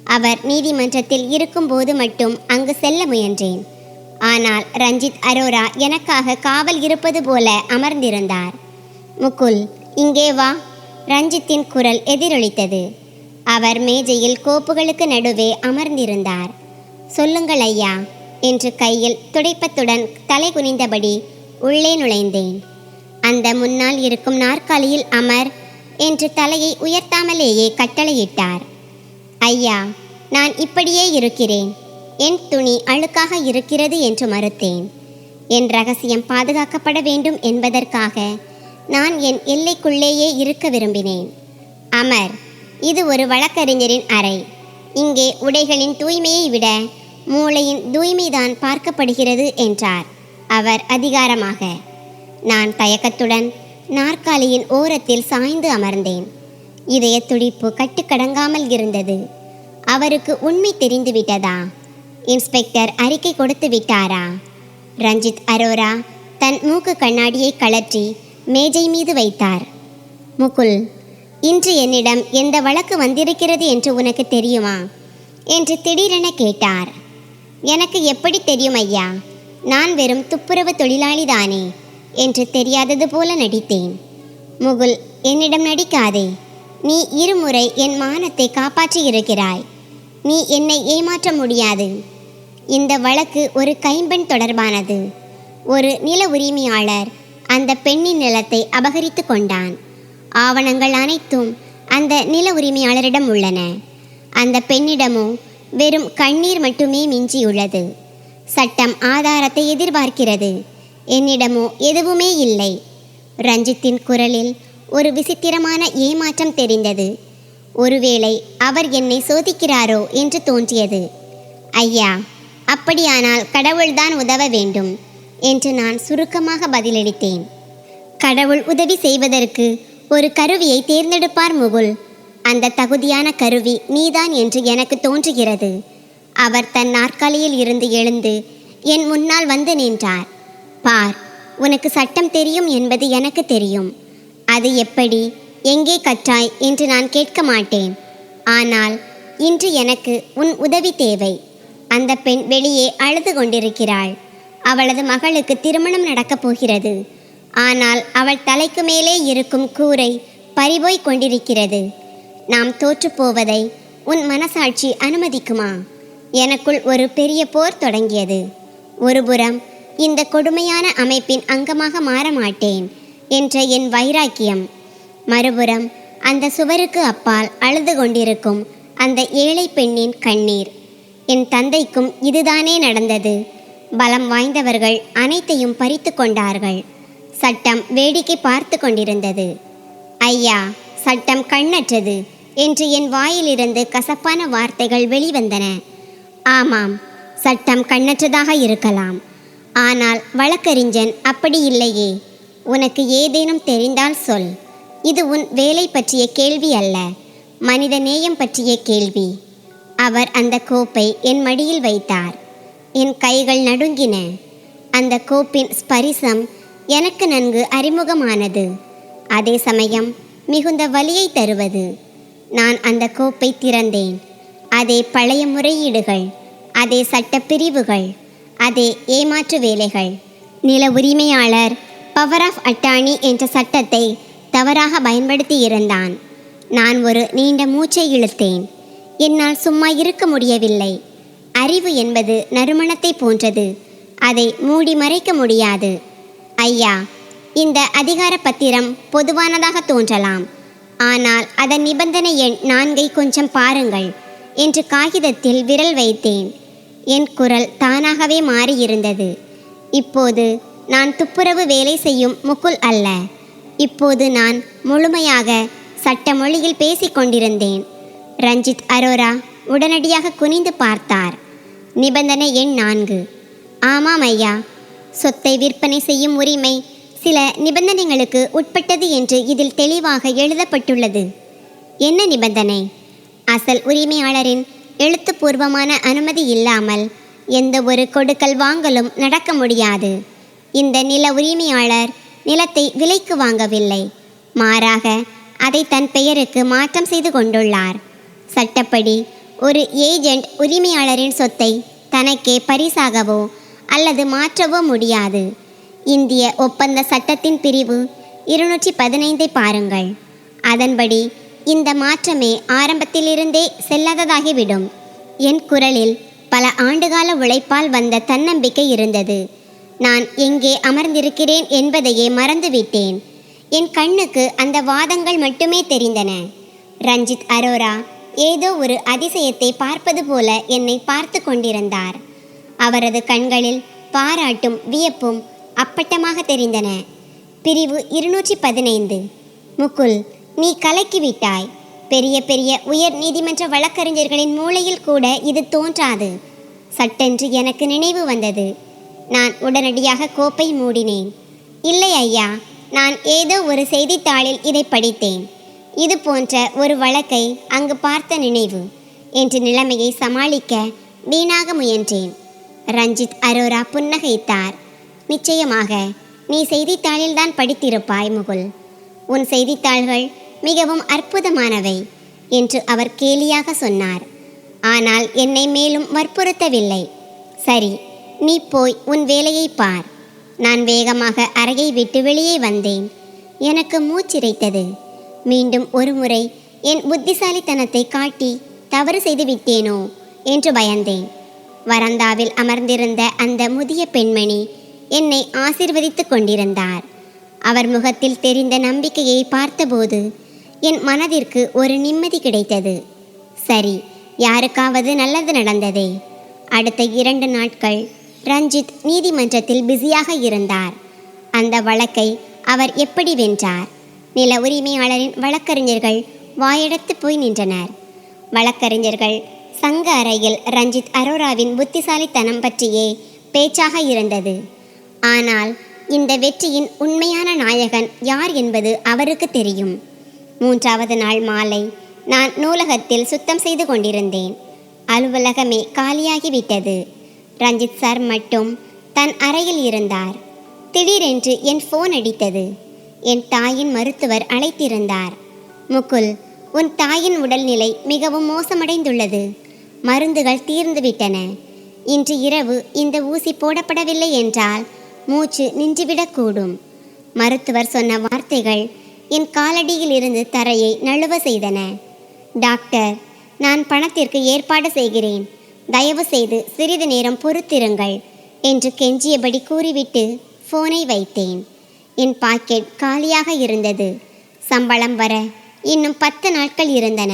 அவர் நீதிமன்றத்தில் இருக்கும்போது மட்டும் அங்கு செல்ல முயன்றேன். ஆனால் ரஞ்சித் அரோரா எனக்காக காவல் இருப்பது போல அமர்ந்திருந்தார். முகுல், இங்கே வா. ரஞ்சித்தின் குரல் எதிரொலித்தது. அவர் மேஜையில் கோப்புகளுக்கு நடுவே அமர்ந்திருந்தார். சொல்லுங்கள் ஐயா என்று கையில் துடைப்பத்துடன் தலை குனிந்தபடி உள்ளே நுழைந்தேன். அந்த முன்னால் இருக்கும் நாற்காலியில் அமர் என்று தலையை உயர்த்தாமலேயே கட்டளையிட்டார். ஐயா, நான் இப்படியே இருக்கிறேன். என் துணி அழுக்காக இருக்கிறது என்று மறுத்தேன். என் ரகசியம் பாதுகாக்கப்பட வேண்டும் என்பதற்காக நான் என் எல்லைக்குள்ளேயே இருக்க விரும்பினேன். அமர், இது ஒரு வழக்கறிஞரின் அறை. இங்கே உடைகளின் தூய்மையை விட மூளையின் தூய்மைதான் பார்க்கப்படுகிறது என்றார் அவர் அதிகாரமாக. நான் தயக்கத்துடன் நாற்காலியின் ஓரத்தில் சாய்ந்து அமர்ந்தேன். இதய துடிப்பு கட்டுக்கடங்காமல் இருந்தது. அவருக்கு உண்மை தெரிந்துவிட்டதா? இன்ஸ்பெக்டர் அறிக்கை கொடுத்து விட்டாரா? ரஞ்சித் அரோரா தன் மூக்கு கண்ணாடியை கழற்றி மேஜை மீது வைத்தார். முகுல், இன்று என்னிடம் எந்த வழக்கு வந்திருக்கிறது என்று உனக்கு தெரியுமா என்று திடீரென கேட்டார். எனக்கு எப்படி தெரியும் ஐயா? நான் வெறும் துப்புரவு தொழிலாளிதானே என்று தெரியாதது போல நடித்தேன். முகுல், என்னிடம் நடிக்காதே. நீ இருமுறை என் மானத்தை காப்பாற்றி இருக்கிறாய். நீ என்னை ஏமாற்ற முடியாது. இந்த வழக்கு ஒரு கைம்பெண் தொடர்பானது. ஒரு நில உரிமையாளர் அந்த பெண்ணின் நிலத்தை அபகரித்து கொண்டான். ஆவணங்கள் அனைத்தும் அந்த நில உரிமையாளரிடம் உள்ளன. அந்த பெண்ணிடமோ வெறும் கண்ணீர் மட்டுமே மிஞ்சியுள்ளது. சட்டம் ஆதாரத்தை எதிர்பார்க்கிறது. என்னிடமோ எதுவுமே இல்லை. ரஞ்சித்தின் குரலில் ஒரு விசித்திரமான ஏமாற்றம் தெரிந்தது. ஒருவேளை அவர் என்னை சோதிக்கிறாரோ என்று தோன்றியது. ஐயா, அப்படியானால் கடவுள்தான் உதவ வேண்டும் என்று நான் சுருக்கமாக பதிலளித்தேன். கடவுள் உதவி செய்வதற்கு ஒரு கருவியை தேர்ந்தெடுப்பார் முகுல். அந்த தகுதியான கருவி நீதான் என்று எனக்கு தோன்றுகிறது. அவர் தன் நாற்காலியில் இருந்து எழுந்து என் முன்னால் வந்து நின்றார். பார், உனக்கு சட்டம் தெரியும் என்பது எனக்கு தெரியும். அது எப்படி, எங்கே கற்றாய் என்று நான் கேட்க மாட்டேன். ஆனால் இன்று எனக்கு உன் உதவி தேவை. அந்த பெண் வெளியே அழுது கொண்டிருக்கிறாள். அவளது மகளுக்கு திருமணம் நடக்கப் போகிறது. ஆனால் அவள் தலைக்கு மேலே இருக்கும் கூரை பறிபோய் கொண்டிருக்கிறது. நாம் தோற்றுப்போவதை உன் மனசாட்சி அனுமதிக்குமா? எனக்குள் ஒரு பெரிய போர் தொடங்கியது. ஒருபுறம் இந்த கொடுமையான அமைப்பின் அங்கமாக மாற மாட்டேன் என்ற என் வைராக்கியம், மறுபுறம் அந்த சுவருக்கு அப்பால் அழுது கொண்டிருக்கும் அந்த ஏழை பெண்ணின் கண்ணீர். என் தந்தைக்கும் இதுதானே நடந்தது. பலம் வாய்ந்தவர்கள் அனைத்தையும் பறித்து கொண்டார்கள். சட்டம் வேடிக்கை பார்த்து கொண்டிருந்தது. ஐயா, சட்டம் கண்ணற்றது என்று என் வாயிலிருந்து கசப்பான வார்த்தைகள் வெளிவந்தன. ஆமாம், சட்டம் கண்ணற்றதாக இருக்கலாம். ஆனால் வழக்கறிஞன் அப்படி இல்லையே. உனக்கு ஏதேனும் தெரிந்தால் சொல். இது உன் வேலை பற்றிய கேள்வி அல்ல, மனித நேயம் பற்றிய கேள்வி. அவர் அந்த கோப்பை என் மடியில் வைத்தார். என் கைகள் நடுங்கின. அந்த கோப்பின் ஸ்பரிசம் எனக்கு நன்கு அறிமுகமானது. அதே சமயம் மிகுந்த வலியை தருவது. நான் அந்த கோப்பை திறந்தேன். அதே பழைய முறையீடுகள், அதே சட்ட பிரிவுகள், அதே ஏமாற்று வேலைகள். நில உரிமையாளர் பவர் ஆஃப் அட்டார்னி என்ற சட்டத்தை தவறாக பயன்படுத்தி இருந்தான். நான் ஒரு நீண்ட மூச்சை இழுத்தேன். என்னால் சும்மா இருக்க முடியவில்லை. அறிவு என்பது நறுமணத்தை போன்றது. அதை மூடி மறைக்க முடியாது. ஐயா, இந்த அதிகார பத்திரம் பொதுவானதாக தோன்றலாம். ஆனால் அதன் நிபந்தனை எண் 4 கொஞ்சம் பாருங்கள் என்று காகிதத்தில் விரல் வைத்தேன். என் குரல் தானாகவே மாறியிருந்தது. இப்போது நான் துப்புரவு வேலை செய்யும் முகுல் அல்ல. இப்போது நான் முழுமையாக சட்ட மொழியில் பேசிக்கொண்டிருந்தேன். ரஞ்சித் அரோரா உடனடியாக குனிந்து பார்த்தார். நிபந்தனை எண் 4. ஆமாம் ஐயா, சொத்தை விற்பனை செய்யும் உரிமை சில நிபந்தனைகளுக்கு உட்பட்டது என்று இதில் தெளிவாக எழுதப்பட்டுள்ளது. என்ன நிபந்தனை? அசல் உரிமையாளரின் எழுத்துப்பூர்வமான அனுமதி இல்லாமல் எந்த ஒரு கொடுக்கல் வாங்கலும் நடக்க முடியாது. இந்த நில உரிமையாளர் நிலத்தை விலைக்கு வாங்கவில்லை, மாறாக அதை தன் பெயருக்கு மாற்றம் செய்து கொண்டுள்ளார். சட்டப்படி ஒரு ஏஜெண்ட் உரிமையாளரின் சொத்தை தனக்கே பரிசாகவோ அல்லது மாற்றவோ முடியாது. இந்திய ஒப்பந்த சட்டத்தின் பிரிவு 215 பாருங்கள். அதன்படி இந்த மாற்றமே ஆரம்பத்திலிருந்தே செல்லாததாகிவிடும். என் குரலில் பல ஆண்டுகால உழைப்பால் வந்த தன்னம்பிக்கை இருந்தது. நான் எங்கே அமர்ந்திருக்கிறேன் என்பதையே மறந்துவிட்டேன். என் கண்ணுக்கு அந்த வாதங்கள் மட்டுமே தெரிந்தன. ரஞ்சித் அரோரா ஏதோ ஒரு அதிசயத்தை பார்ப்பது போல என்னை பார்த்து கொண்டிருந்தார். அவரது கண்களில் பாராட்டும் வியப்பும் அப்பட்டமாக தெரிந்தன. பிரிவு 215. முகுல், நீ கலக்கிவிட்டாய். பெரிய பெரிய உயர் நீதிமன்ற வழக்கறிஞர்களின் மூளையில் கூட இது தோன்றாது. சட்டென்று எனக்கு நினைவு வந்தது. நான் உடனடியாக கோப்பை மூடினேன். இல்லை ஐயா, நான் ஏதோ ஒரு செய்தித்தாளில் இதை படித்தேன். இது போன்ற ஒரு வழக்கை அங்கு பார்த்த நினைவு என்று நிலைமையை சமாளிக்க வீணாக முயன்றேன். ரஞ்சித் அரோரா புன்னகைத்தார். நிச்சயமாக நீ செய்தித்தாளில் தான் படித்திருப்பாய் முகுல். உன் செய்தித்தாள்கள் மிகவும் அற்புதமானவை என்று அவர் கேலியாக சொன்னார். ஆனால் என்னை மேலும் வற்புறுத்தவில்லை. சரி, நீ போய் உன் வேலையை பார். நான் வேகமாக அறையை விட்டு வெளியே வந்தேன். எனக்கு மூச்சிரைத்தது. மீண்டும் ஒரு முறை என் புத்திசாலித்தனத்தை காட்டி தவறு செய்து விட்டேனோ என்று பயந்தேன். வராந்தாவில் அமர்ந்திருந்த அந்த முதிய பெண்மணி என்னை ஆசீர்வதித்து கொண்டிருந்தார். அவர் முகத்தில் தெரிந்த நம்பிக்கையை பார்த்தபோது என் மனதிற்கு ஒரு நிம்மதி கிடைத்தது. சரி, யாருக்காவது நல்லது நடந்ததே. அடுத்த 2 நாட்கள் ரஞ்சித் நீதிமன்றத்தில் பிஸியாக இருந்தார். அந்த வழக்கை அவர் எப்படி வென்றார்? நில உரிமையாளரின் வழக்கறிஞர்கள் வாயெடுத்து போய் நின்றனர். வழக்கறிஞர்கள் சங்க அறையில் ரஞ்சித் அரோராவின் புத்திசாலித்தனம் பற்றியே பேச்சாக இருந்தது. ஆனால் இந்த வெற்றியின் உண்மையான நாயகன் யார் என்பது அவருக்கு தெரியும். 3வது நாள் மாலை நான் நூலகத்தில் சுத்தம் செய்து கொண்டிருந்தேன். அலுவலகமே காலியாகிவிட்டது. ரஞ்சித் சார் மட்டும் தன் அறையில் இருந்தார். திடீரென்று என் ஃபோன் அடித்தது. என் தாயின் மருத்துவர் அழைத்திருந்தார். முகுல், உன் தாயின் உடல்நிலை மிகவும் மோசமடைந்துள்ளது. மருந்துகள் தீர்ந்துவிட்டன. இன்று இரவு இந்த ஊசி போடப்படவில்லை என்றால் மூச்சு நின்றுவிடக்கூடும். மருத்துவர் சொன்ன வார்த்தைகள் என் காலடியில் இருந்து தரையை நழுவ செய்தன. டாக்டர், நான் பணத்திற்கு ஏற்பாடு செய்கிறேன். தயவு செய்து சிறிது நேரம் பொறுத்திருங்கள் என்று கெஞ்சியபடி கூறிவிட்டு ஃபோனை வைத்தேன். என் பாக்கெட் காலியாக இருந்தது. சம்பளம் வர இன்னும் 10 நாட்கள் இருந்தன.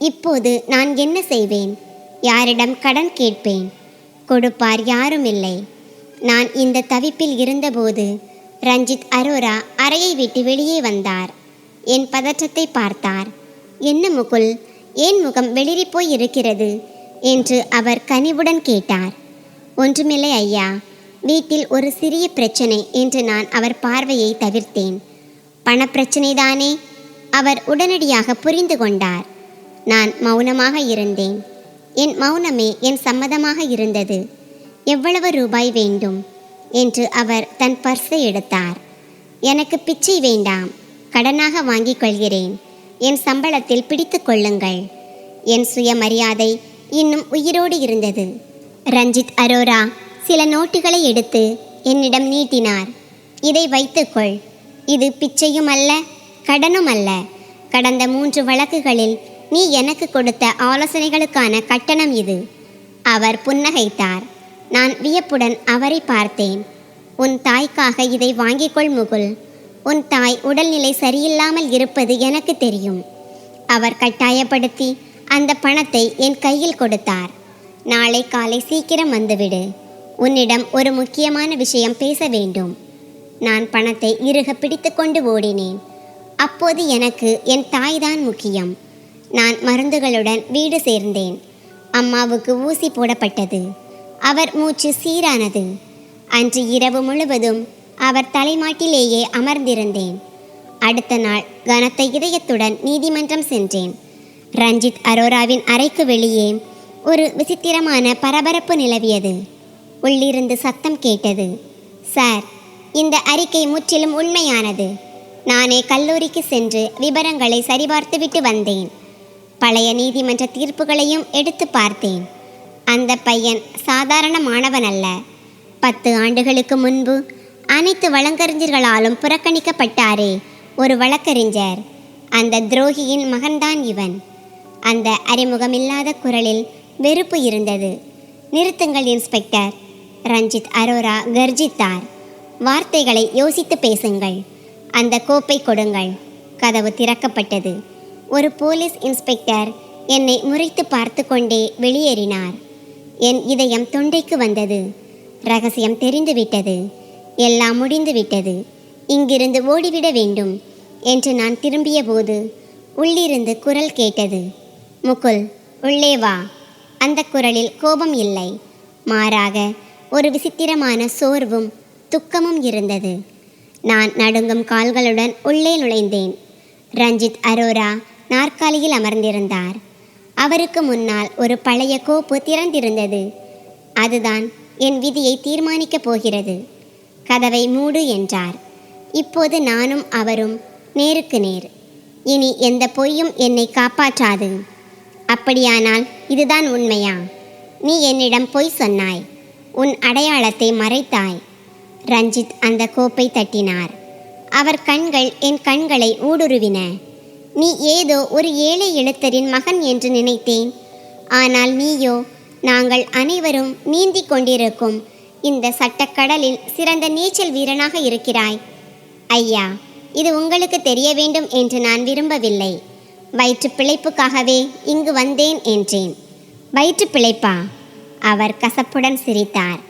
இப்போது நான் என்ன செய்வேன்? யாரிடம் கடன் கேட்பேன்? கொடுப்பார் யாரும் இல்லை. நான் இந்த தவிப்பில் இருந்தபோது ரஞ்சித் அரோரா அறையை விட்டு வெளியே வந்தார். என் பதற்றத்தை பார்த்தார். என்ன முகுல், ஏன் முகம் வெளிரி போய் இருக்கிறது என்று அவர் கனிவுடன் கேட்டார். ஒன்றுமில்லை ஐயா, வீட்டில் ஒரு சிறிய பிரச்சனை என்று நான் அவர் பார்வையை தவிர்த்தேன். பணப்பிரச்சனைதானே? அவர் உடனடியாக புரிந்து கொண்டார். நான் மௌனமாக இருந்தேன். என் மௌனமே என் சம்மதமாக இருந்தது. எவ்வளவு ரூபாய் வேண்டும் என்று அவர் தன் பர்ஸை எடுத்தார். எனக்கு பிச்சை வேண்டாம், கடனாக வாங்கிக் கொள்கிறேன். என் சம்பளத்தில் பிடித்து கொள்ளுங்கள். என் சுயமரியாதை இன்னும் உயிரோடு இருந்தது. ரஞ்சித் அரோரா சில நோட்டுகளை எடுத்து என்னிடம் நீட்டினார். இதை வைத்துக்கொள். இது பிச்சையும் அல்ல, கடனும் அல்ல. கடந்த 3 வழக்குகளில் நீ எனக்கு கொடுத்த ஆலோசனைகளுக்கான கட்டணம் இது. அவர் புன்னகைத்தார். நான் வியப்புடன் அவரை பார்த்தேன். உன் தாய்க்காக இதை வாங்கிக்கொள் முகுல். உன் தாய் உடல்நிலை சரியில்லாமல் இருப்பது எனக்கு தெரியும். அவர் கட்டாயப்படுத்தி அந்த பணத்தை என் கையில் கொடுத்தார். நாளை காலை சீக்கிரம் வந்துவிடு. உன்னிடம் ஒரு முக்கியமான விஷயம் பேச வேண்டும். நான் பணத்தை இறுக பிடித்து கொண்டு ஓடினேன். அப்போது எனக்கு என் தாய்தான் முக்கியம். நான் மருந்துகளுடன் வீடு சேர்ந்தேன். அம்மாவுக்கு ஊசி போடப்பட்டது. அவர் மூச்சு சீரானது. அன்று இரவு முழுவதும் அவர் தலைமாட்டிலேயே அமர்ந்திருந்தேன். அடுத்த நாள் கனத்த இதயத்துடன் நீதிமன்றம் சென்றேன். ரஞ்சித் அரோராவின் அறைக்கு வெளியே ஒரு விசித்திரமான பரபரப்பு நிலவியது. உள்ளிருந்து சத்தம் கேட்டது. சார், இந்த அறிக்கை முற்றிலும் உண்மையானது. நானே கல்லூரிக்கு சென்று விவரங்களை சரிபார்த்துவிட்டு வந்தேன். பழைய நீதிமன்ற தீர்ப்புகளையும் எடுத்து பார்த்தேன். அந்த பையன் சாதாரண மாணவன் அல்ல. 10 ஆண்டுகளுக்கு முன்பு அனைத்து வழக்கறிஞர்களாலும் புறக்கணிக்கப்பட்டாரே ஒரு வழக்கறிஞர், அந்த துரோகியின் மகன்தான் இவன். அந்த அறிமுகமில்லாத குரலில் வெறுப்பு இருந்தது. நிறுத்துங்கள் இன்ஸ்பெக்டர், ரஞ்சித் அரோரா கர்ஜித்தார். வார்த்தைகளை யோசித்து பேசுங்கள். அந்த கோப்பை கொடுங்கள். கதவு திறக்கப்பட்டது. ஒரு போலீஸ் இன்ஸ்பெக்டர் என்னை முறைத்து பார்த்து கொண்டே வெளியேறினார். என் இதயம் தொண்டைக்கு வந்தது. ரகசியம் தெரிந்துவிட்டது. எல்லாம் முடிந்துவிட்டது. இங்கிருந்து ஓடிவிட வேண்டும் என்று நான் திரும்பிய போது உள்ளிருந்து குரல் கேட்டது. முகுல், உள்ளே வா. அந்த குரலில் கோபம் இல்லை, மாறாக ஒரு விசித்திரமான சோர்வும் துக்கமும் இருந்தது. நான் நடுங்கும் கால்களுடன் உள்ளே நுழைந்தேன். ரஞ்சித் அரோரா நாற்காலியில் அமர்ந்திருந்தார். அவருக்கு முன்னால் ஒரு பழைய கோப்பு திறந்திருந்தது. அதுதான் என் விதியை தீர்மானிக்கப் போகிறது. கதவை மூடு என்றார். இப்போது நானும் அவரும் நேருக்கு நேர். இனி எந்த பொய்யும் என்னை காப்பாற்றாது. அப்படியானால் இதுதான் உண்மையா? நீ என்னிடம் பொய் சொன்னாய். உன் அடையாளத்தை மறைத்தாய். ரஞ்சித் அந்த கோப்பை தட்டினார். அவர் கண்கள் என் கண்களை ஊடுருவின. நீ ஏதோ ஒரு ஏழை எழுத்தரின் மகன் என்று நினைத்தேன். ஆனால் நீயோ நாங்கள் அனைவரும் நீந்தி கொண்டிருக்கும் இந்த சட்டக்கடலில் சிறந்த நீச்சல் வீரனாக இருக்கிறாய். ஐயா, இது உங்களுக்கு தெரிய வேண்டும் என்று நான் விரும்பவில்லை. வயிற்று பிழைப்புக்காகவே இங்கு வந்தேன் என்றேன். வயிற்று பிழைப்பா? அவர் கசப்புடன் சிரித்தார்.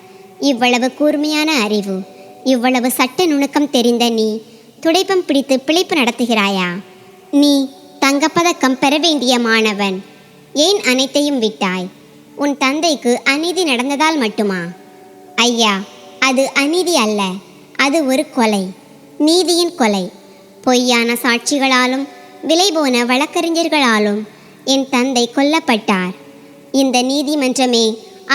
இவ்வளவு கூர்மையான அறிவு, இவ்வளவு சட்ட நுணுக்கம் தெரிந்த நீ துடைப்பம் பிடித்து பிழைப்பு நடத்துகிறாயா? நீ தங்கப்பதக்கம் பெற வேண்டிய மாணவன். ஏன் அனைத்தையும் விட்டாய்? உன் தந்தைக்கு அநீதி நடந்ததால் மட்டுமா? ஐயா, அது அநீதி அல்ல, அது ஒரு கொலை, நீதியின் கொலை. பொய்யான சாட்சிகளாலும் விலைபோன வழக்கறிஞர்களாலும் என் தந்தை கொல்லப்பட்டார். இந்த நீதிமன்றமே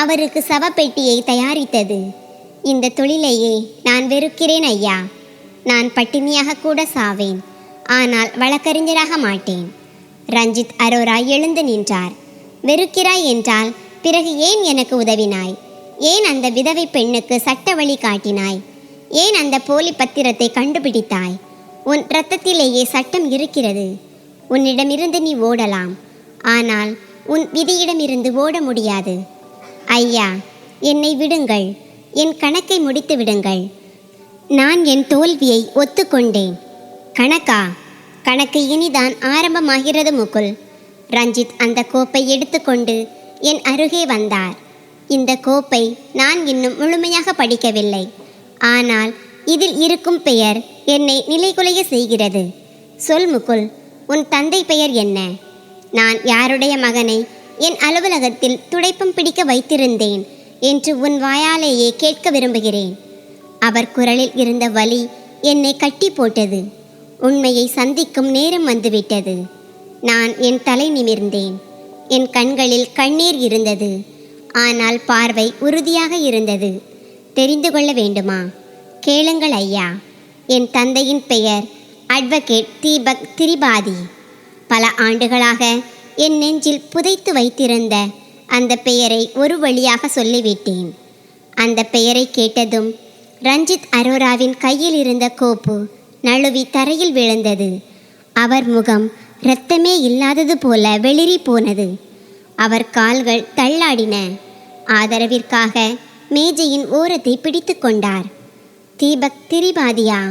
அவருக்கு சவப்பெட்டியை தயாரித்தது. இந்த தொழிலையே நான் வெறுக்கிறேன் ஐயா. நான் பட்டினியாக கூட சாவேன், ஆனால் வழக்கறிஞராக மாட்டேன். ரஞ்சித் அரோரா எழுந்து நின்றார். வெறுக்கிறாய் என்றால் பிறகு ஏன் எனக்கு உதவினாய்? ஏன் அந்த விதவை பெண்ணுக்கு சட்ட வழி காட்டினாய்? ஏன் அந்த போலி பத்திரத்தை கண்டுபிடித்தாய்? உன் இரத்தத்திலேயே சட்டம் இருக்கிறது. உன்னிடமிருந்து நீ ஓடலாம், ஆனால் உன் விதியிடமிருந்து ஓட முடியாது. ஐயா, என்னை விடுங்கள். என் கணக்கை முடித்து விடுங்கள். நான் என் தோல்வியை ஒத்துக்கொண்டேன். கணக்கா? கணக்கு இனிதான் ஆரம்பமாகிறது முகுல். ரஞ்சித் அந்த கோப்பை எடுத்துக்கொண்டு என் அருகே வந்தார். இந்த கோப்பை நான் இன்னும் முழுமையாக படிக்கவில்லை. ஆனால் இதில் இருக்கும் பெயர் என்னை நிலைகுலைய செய்கிறது. சொல் முகுல், உன் தந்தை பெயர் என்ன? நான் யாருடைய மகனை என் அலுவலகத்தில் துடைப்பம் பிடிக்க வைத்திருந்தேன் என்று உன் வாயாலேயே கேட்க விரும்புகிறேன். அவர் குரலில் இருந்த வலி என்னை கட்டி போட்டது. உண்மையை சந்திக்கும் நேரம் வந்துவிட்டது. நான் என் தலை நிமிர்ந்தேன். என் கண்களில் கண்ணீர் இருந்தது, ஆனால் பார்வை உறுதியாக இருந்தது. தெரிந்து கொள்ள வேண்டுமா? கேளுங்கள் ஐயா. என் தந்தையின் பெயர் அட்வொகேட் தீபக் திரிபாதி. பல ஆண்டுகளாக என் நெஞ்சில் புதைத்து வைத்திருந்த அந்த பெயரை ஒரு வழியாக சொல்லிவிட்டேன். அந்த பெயரை கேட்டதும் ரஞ்சித் அரோராவின் கையில் இருந்த கோப்பு நழுவி தரையில் விழுந்தது. அவர் முகம் இரத்தமே இல்லாதது போல வெளிரி போனது. அவர் கால்கள் தள்ளாடின. ஆதரவிற்காக மேஜையின் ஓரத்தை பிடித்து கொண்டார். தீபக் திரிபாதியா?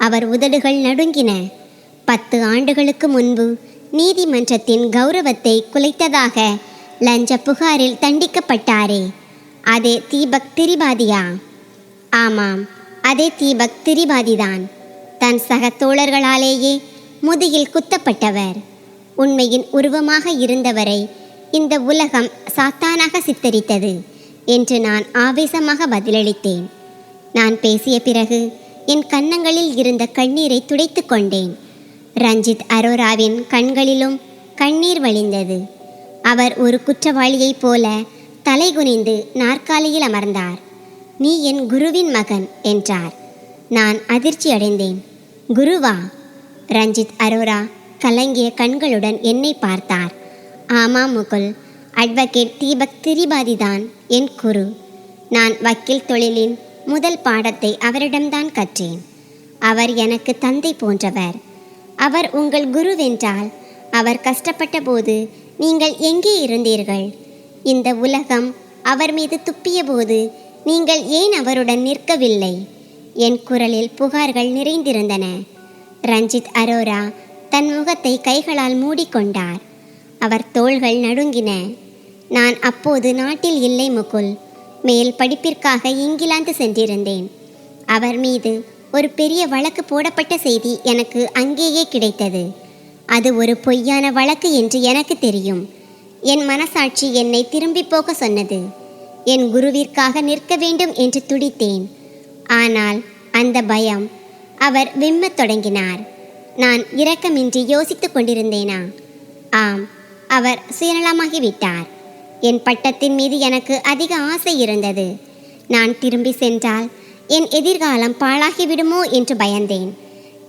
அவர் உதடுகள் நடுங்கின. 10 ஆண்டுகளுக்கு முன்பு நீதிமன்றத்தின் கௌரவத்தை குலைத்ததாக லஞ்ச புகாரில் தண்டிக்கப்பட்டாரே, அதே தீபக் திரிபாதியா? ஆமாம், அதே தீபக் திரிபாதிதான். தன் சக தோழர்களாலேயே முதுகில் குத்தப்பட்டவர். உண்மையின் உருவமாக இருந்தவரை இந்த உலகம் சாத்தானாக சித்தரித்தது என்று நான் ஆவேசமாக பதிலளித்தேன். நான் பேசிய பிறகு என் கன்னங்களில் இருந்த கண்ணீரை துடைத்து கொண்டேன். ரஞ்சித் அரோராவின் கண்களிலும் கண்ணீர் வழிந்தது. அவர் ஒரு குற்றவாளியைப் போல தலைகுனிந்து நாற்காலியில் அமர்ந்தார். நீ என் குருவின் மகன் என்றார். நான் அதிர்ச்சி அடைந்தேன். குருவா? ரஞ்சித் அரோரா கலங்கிய கண்களுடன் என்னை பார்த்தார். ஆமாம் முகுல், அட்வொகேட் தீபக் திரிபாதி தான் என் குரு. நான் வக்கீல் தொழிலின் முதல் பாடத்தை அவரிடம்தான் கற்றேன். அவர் எனக்கு தந்தை போன்றவர். அவர் உங்கள் குருவென்றால் அவர் கஷ்டப்பட்ட போது நீங்கள் எங்கே இருந்தீர்கள்? இந்த உலகம் அவர் மீது துப்பிய போது நீங்கள் ஏன் அவருடன் நிற்கவில்லை? என் குரலில் புகார்கள் நிறைந்திருந்தன. ரஞ்சித் அரோரா தன் முகத்தை கைகளால் மூடிக்கொண்டார். அவர் தோள்கள் நடுங்கின. நான் அப்போது நாட்டில் இல்லை முகுல். மேல் படிப்பிற்காக இங்கிலாந்து சென்றிருந்தேன். அவர் மீது ஒரு பெரிய வழக்கு போடப்பட்ட செய்தி எனக்கு அங்கேயே கிடைத்தது. அது ஒரு பொய்யான வழக்கு என்று எனக்கு தெரியும். என் மனசாட்சி என்னை திரும்பி போக சொன்னது. என் குருவிற்காக நிற்க வேண்டும் என்று துடித்தேன். ஆனால் அந்த பயம். அவர் விம்மத் தொடங்கினார். நான் இரக்கமின்றி யோசித்துக் கொண்டிருந்தேனா? ஆம், அவர் சுயநலமாகிவிட்டார். என் பட்டத்தின் மீது எனக்கு அதிக ஆசை இருந்தது. நான் திரும்பி சென்றால் என் எதிர்காலம் பாழாகிவிடுமோ என்று பயந்தேன்.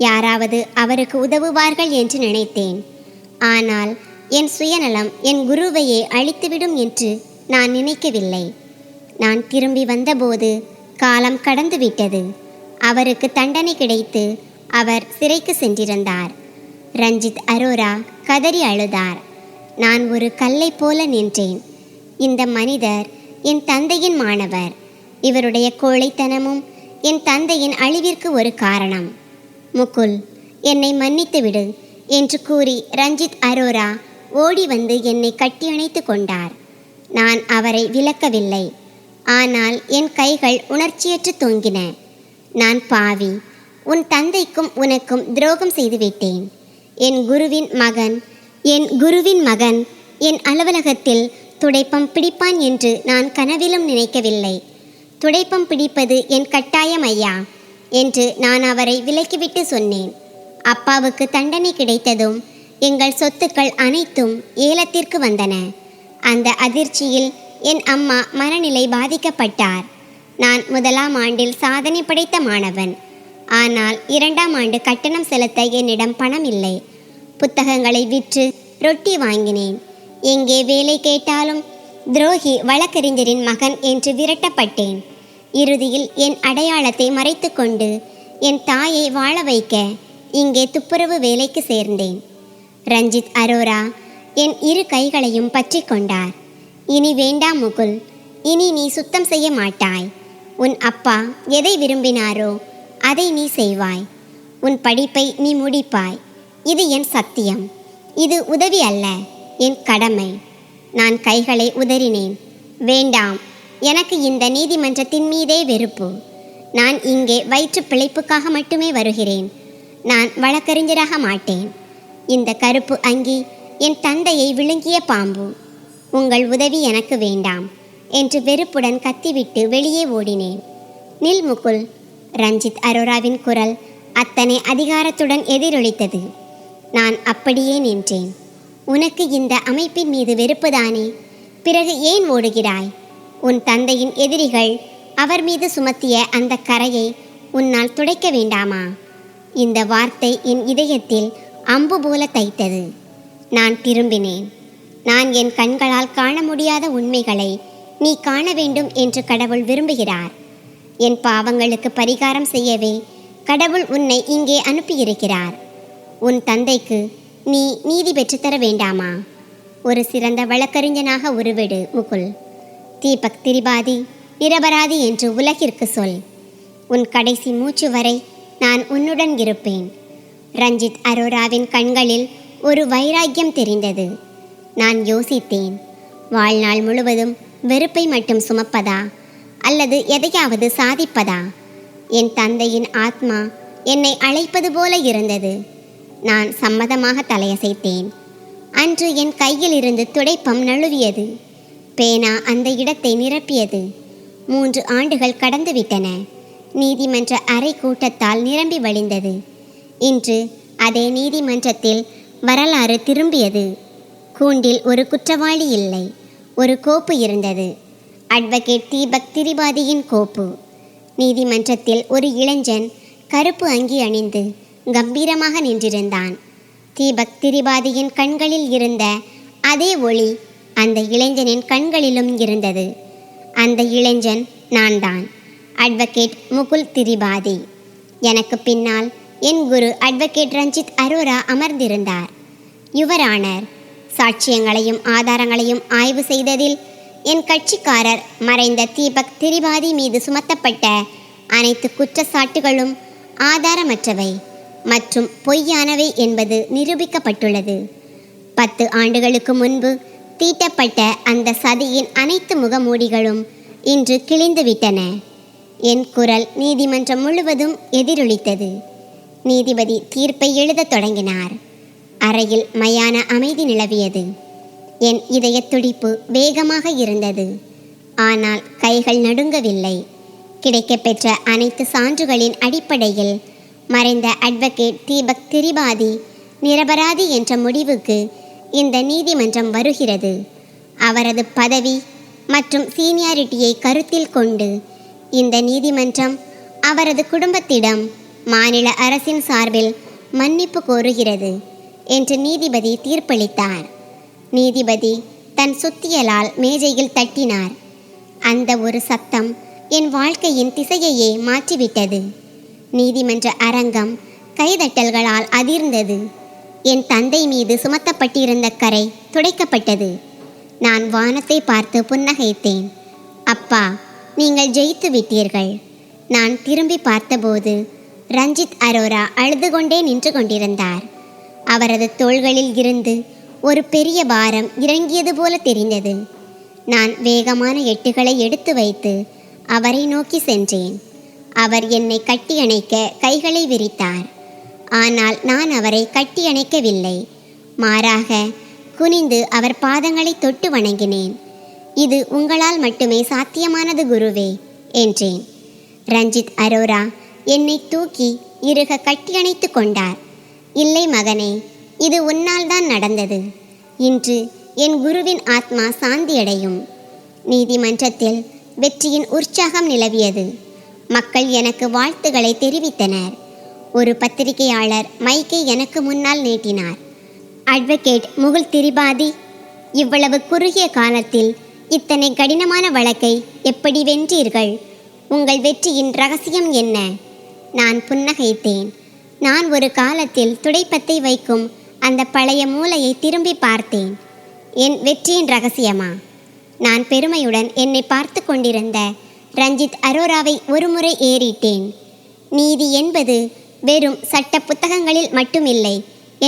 யாராவது அவருக்கு உதவுவார்கள் என்று நினைத்தேன். ஆனால் என் சுயநலம் என் குருவையே அழித்துவிடும் என்று நான் நினைக்கவில்லை. நான் திரும்பி வந்தபோது காலம் கடந்துவிட்டது. அவருக்கு தண்டனை கிடைத்து அவர் சிறைக்கு சென்றிருந்தார். ரஞ்சித் அரோரா கதறி அழுதார். நான் ஒரு கல்லை போல நின்றேன். இந்த மனிதர் என் தந்தையின் மாணவர். இவருடைய கோழைத்தனமும் என் தந்தையின் அழிவிற்கு ஒரு காரணம். முகுல், என்னை மன்னித்து விடு என்று கூறி ரஞ்சித் அரோரா ஓடி வந்து என்னை கட்டி அணைத்து கொண்டார். நான் அவரை விலக்கவில்லை. ஆனால் என் கைகள் உணர்ச்சியற்று தொங்கின. நான் பாவி. உன் தந்தைக்கும் உனக்கும் துரோகம் செய்துவிட்டேன். என் குருவின் மகன் என் அலுவலகத்தில் துடைப்பம் பிடிப்பான் என்று நான் கனவிலும் நினைக்கவில்லை. துடைப்பம் பிடிப்பது என் கட்டாயம் ஐயா என்று நான் அவரை விலக்கிவிட்டு சொன்னேன். அப்பாவுக்கு தண்டனை கிடைத்ததும் எங்கள் சொத்துக்கள் அனைத்தும் ஏலத்திற்கு வந்தன. அந்த அதிர்ச்சியில் என் அம்மா மனநிலை பாதிக்கப்பட்டார். நான் முதலாம் ஆண்டில் சாதனை படைத்த மாணவன். ஆனால் 2ஆம் ஆண்டு கட்டணம் செலுத்த என்னிடம் பணம் இல்லை. புத்தகங்களை விற்று ரொட்டி வாங்கினேன். எங்கே வேலை கேட்டாலும் துரோகி வழக்கறிஞரின் மகன் என்று விரட்டப்பட்டேன். இறுதியில் என் அடையாளத்தை மறைத்து கொண்டு என் தாயை வாழ வைக்க இங்கே துப்புரவு வேலைக்கு சேர்ந்தேன். ரஞ்சித் அரோரா என் இரு கைகளையும் பற்றி கொண்டார். இனி வேண்டாம் முகுல், இனி நீ சுத்தம் செய்ய மாட்டாய். உன் அப்பா எதை விரும்பினாரோ அதை நீ செய்வாய். உன் படிப்பை நீ முடிப்பாய். இது என் சத்தியம். இது உதவி அல்ல, என் கடமை. நான் கைகளை உதறினேன். வேண்டாம், எனக்கு இந்த நீதிமன்றத்தின் மீதே வெறுப்பு. நான் இங்கே வயிற்று பிழைப்புக்காக மட்டுமே வருகிறேன். நான் வழக்கறிஞராக மாட்டேன். இந்த கருப்பு அங்கி என் தந்தையை விழுங்கிய பாம்பு. உங்கள் உதவி எனக்கு வேண்டாம் என்று வெறுப்புடன் கத்திவிட்டு வெளியே ஓடினேன். நில் முகுல். ரஞ்சித் அரோராவின் குரல் அத்தனை அதிகாரத்துடன் எதிரொலித்தது. நான் அப்படியே நின்றேன். உனக்கு இந்த அமைப்பின் மீது வெறுப்புதானே? பிறகு ஏன் ஓடுகிறாய்? உன் தந்தையின் எதிரிகள் அவர் மீது சுமத்திய அந்த கரையை உன்னால் துடைக்க வேண்டாமா? இந்த வார்த்தை என் இதயத்தில் அம்பு போல தைத்தது. நான் திரும்பினேன். நான் என் கண்களால் காண முடியாத உண்மைகளை நீ காண வேண்டும் என்று கடவுள் விரும்புகிறார். என் பாவங்களுக்கு பரிகாரம் செய்யவே கடவுள் உன்னை இங்கே அனுப்பியிருக்கிறார். உன் தந்தைக்கு நீ நீதி பெற்றுத்தர வேண்டாமா? ஒரு சிறந்த வழக்கறிஞனாக உருவெடு முகுல். தீபக் திரிபாதி நிரபராதி என்று உலகிற்கு சொல். உன் கடைசி மூச்சு வரை நான் உன்னுடன் இருப்பேன். ரஞ்சித் அரோராவின் கண்களில் ஒரு வைராக்கியம் தெரிந்தது. நான் யோசித்தேன், வாழ்நாள் முழுவதும் வெறுப்பை மட்டும் சுமப்பதா அல்லது எதையாவது சாதிப்பதா? என் தந்தையின் ஆத்மா என்னை அழைப்பது போல இருந்தது. நான் சம்மதமாக தலையசைத்தேன். அன்று என் கையில் இருந்து துடைப்பம் நழுவியது. பேனா அந்த இடத்தை நிரப்பியது. 3 ஆண்டுகள் கடந்துவிட்டன. நீதிமன்ற அறை கூட்டத்தால் நிரம்பி வழிந்தது. இன்று அதே நீதிமன்றத்தில் வரலாறு திரும்பியது. கூண்டில் ஒரு குற்றவாளி இல்லை, ஒரு கோப்பு இருந்தது. அட்வொகேட் தீபக் திரிபாதியின் கோப்பு. நீதிமன்றத்தில் ஒரு இளைஞன் கருப்பு அங்கி அணிந்து கம்பீரமாக நின்றிருந்தான். தீபக் திரிபாதியின் கண்களில் இருந்த அதே ஒளி அந்த இளைஞனின் கண்களிலும் இருந்தது. அந்த இளைஞன் நான்தான், அட்வொகேட் முகுல் திரிபாதி. எனக்கு பின்னால் என் குரு அட்வொகேட் ரஞ்சித் அரோரா அமர்ந்திருந்தார். யுவரானர், சாட்சியங்களையும் ஆதாரங்களையும் ஆய்வு செய்ததில் என் கட்சிக்காரர் மறைந்த தீபக் திரிபாதி மீது சுமத்தப்பட்ட அனைத்து குற்றச்சாட்டுகளும் ஆதாரமற்றவை மற்றும் பொய்யானவை என்பது நிரூபிக்கப்பட்டுள்ளது. 10 ஆண்டுகளுக்கு முன்பு தீட்டப்பட்ட அந்த சதியின் அனைத்து முகமூடிகளும் இன்று கிழிந்துவிட்டன. என் குரல் நீதிமன்றம் முழுவதும் எதிரொலித்தது. நீதிபதி தீர்ப்பை எழுதத் தொடங்கினார். அறையில் மயான அமைதி நிலவியது. என் இதயத் துடிப்பு வேகமாக இருந்தது. ஆனால் கைகள் நடுங்கவில்லை. கிடைக்கப்பெற்ற அனைத்து சான்றுகளின் அடிப்படையில் மறைந்த அட்வொகேட் தீபக் திரிபாதி நிரபராதி என்ற முடிவுக்கு இந்த நீதிமன்றம் வருகிறது. அவரது பதவி மற்றும் சீனியாரிட்டியை கருத்தில் கொண்டு இந்த நீதிமன்றம் அவரது குடும்பத்திடம் மாநில அரசின் சார்பில் மன்னிப்பு கோருகிறது என்று நீதிபதி தீர்ப்பளித்தார். நீதிபதி தன் சுத்தியலால் மேஜையில் தட்டினார். அந்த ஒரு சத்தம் என் வாழ்க்கையின் திசையையே மாற்றிவிட்டது. நீதிமன்ற அரங்கம் கைதட்டல்களால் அதிர்ந்தது. என் தந்தை மீது சுமத்தப்பட்டிருந்த கரை துடைக்கப்பட்டது. நான் வானத்தை பார்த்து புன்னகைத்தேன். அப்பா, நீங்கள் ஜெயித்து விட்டீர்கள். நான் திரும்பி பார்த்தபோது ரஞ்சித் அரோரா அழுது கொண்டே நின்று கொண்டிருந்தார். அவரது தோள்களில் இருந்து ஒரு பெரிய பாரம் இறங்கியது போல தெரிந்தது. நான் வேகமான எட்டுகளை எடுத்து வைத்து அவரை நோக்கி சென்றேன். அவர் என்னை கட்டியணைக்க கைகளை விரித்தார். ஆனால் நான் அவரை கட்டியணைக்கவில்லை. மாறாக குனிந்து அவர் பாதங்களை தொட்டு வணங்கினேன். இது உங்களால் மட்டுமே சாத்தியமானது குருவே என்றேன். ரஞ்சித் அரோரா என்னை தூக்கி இறுக கட்டியணைத்து கொண்டார். இல்லை மகனே, இது உன்னால் தான் நடந்தது. இன்று என் குருவின் ஆத்மா சாந்தியடையும். நீதிமன்றத்தில் வெற்றியின் உற்சாகம் நிலவியது. மக்கள் எனக்கு வாழ்த்துக்களை தெரிவித்தனர். ஒரு பத்திரிகையாளர் மைக்கை எனக்கு முன்னால் நீட்டினார். அட்வொகேட் முகுல் திரிபாதி, இவ்வளவு குறுகிய காலத்தில் இத்தனை கடினமான வழக்கை எப்படி வென்றீர்கள்? உங்கள் வெற்றியின் ரகசியம் என்ன? நான் புன்னகைத்தேன். நான் ஒரு காலத்தில் துடைப்பத்தை வைக்கும் அந்த பழைய மூலையை திரும்பி பார்த்தேன். என் வெற்றியின் ரகசியமா? நான் பெருமையுடன் என்னை பார்த்து கொண்டிருந்த ரஞ்சித் அரோராவை ஒருமுறை ஏறிட்டேன். நீதி என்பது வெறும் சட்ட புத்தகங்களில் மட்டுமில்லை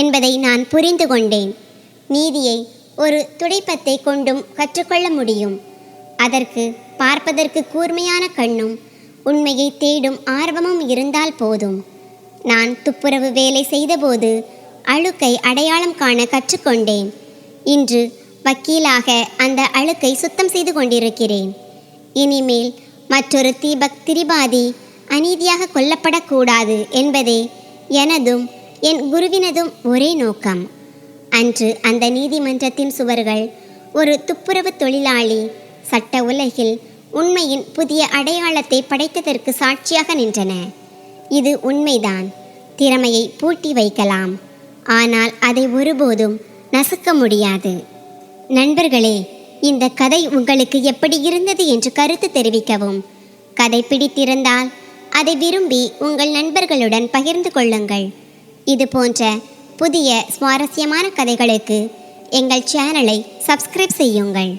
என்பதை நான் புரிந்து கொண்டேன். நீதியை ஒரு துடைப்பத்தை கொண்டும் கற்றுக்கொள்ள முடியும். அதற்கு பார்ப்பதற்கு கூர்மையான கண்ணும் உண்மையை தேடும் ஆர்வமும் இருந்தால் போதும். நான் துப்புரவு வேலை செய்தபோது அழுக்கை அடையாளம் காண கற்றுக்கொண்டேன். இன்று வக்கீலாக அந்த அழுக்கை சுத்தம் செய்து கொண்டிருக்கிறேன். இனிமேல் மற்றொரு தீபக் திரிபாதி அநீதியாக கொல்லப்படக்கூடாது என்பதே எனதும் என் குருவினதும் ஒரே நோக்கம். அன்று அந்த நீதிமன்றத்தின் சுவர்கள் ஒரு துப்புரவு தொழிலாளி சட்ட உலகில் உண்மையின் புதிய அடையாளத்தை படைத்ததற்கு சாட்சியாக நின்றன. இது உண்மைதான். திறமையை பூட்டி வைக்கலாம், ஆனால் அதை ஒருபோதும் நசுக்க முடியாது. நண்பர்களே, இந்த கதை உங்களுக்கு எப்படி இருந்தது என்று கருத்து தெரிவிக்கவும். கதை பிடித்திருந்தால் அதை விரும்பி உங்கள் நண்பர்களுடன் பகிர்ந்து கொள்ளுங்கள். இது போன்ற புதிய சுவாரஸ்யமான கதைகளுக்கு எங்கள் சேனலை சப்ஸ்கிரைப் செய்யுங்கள்.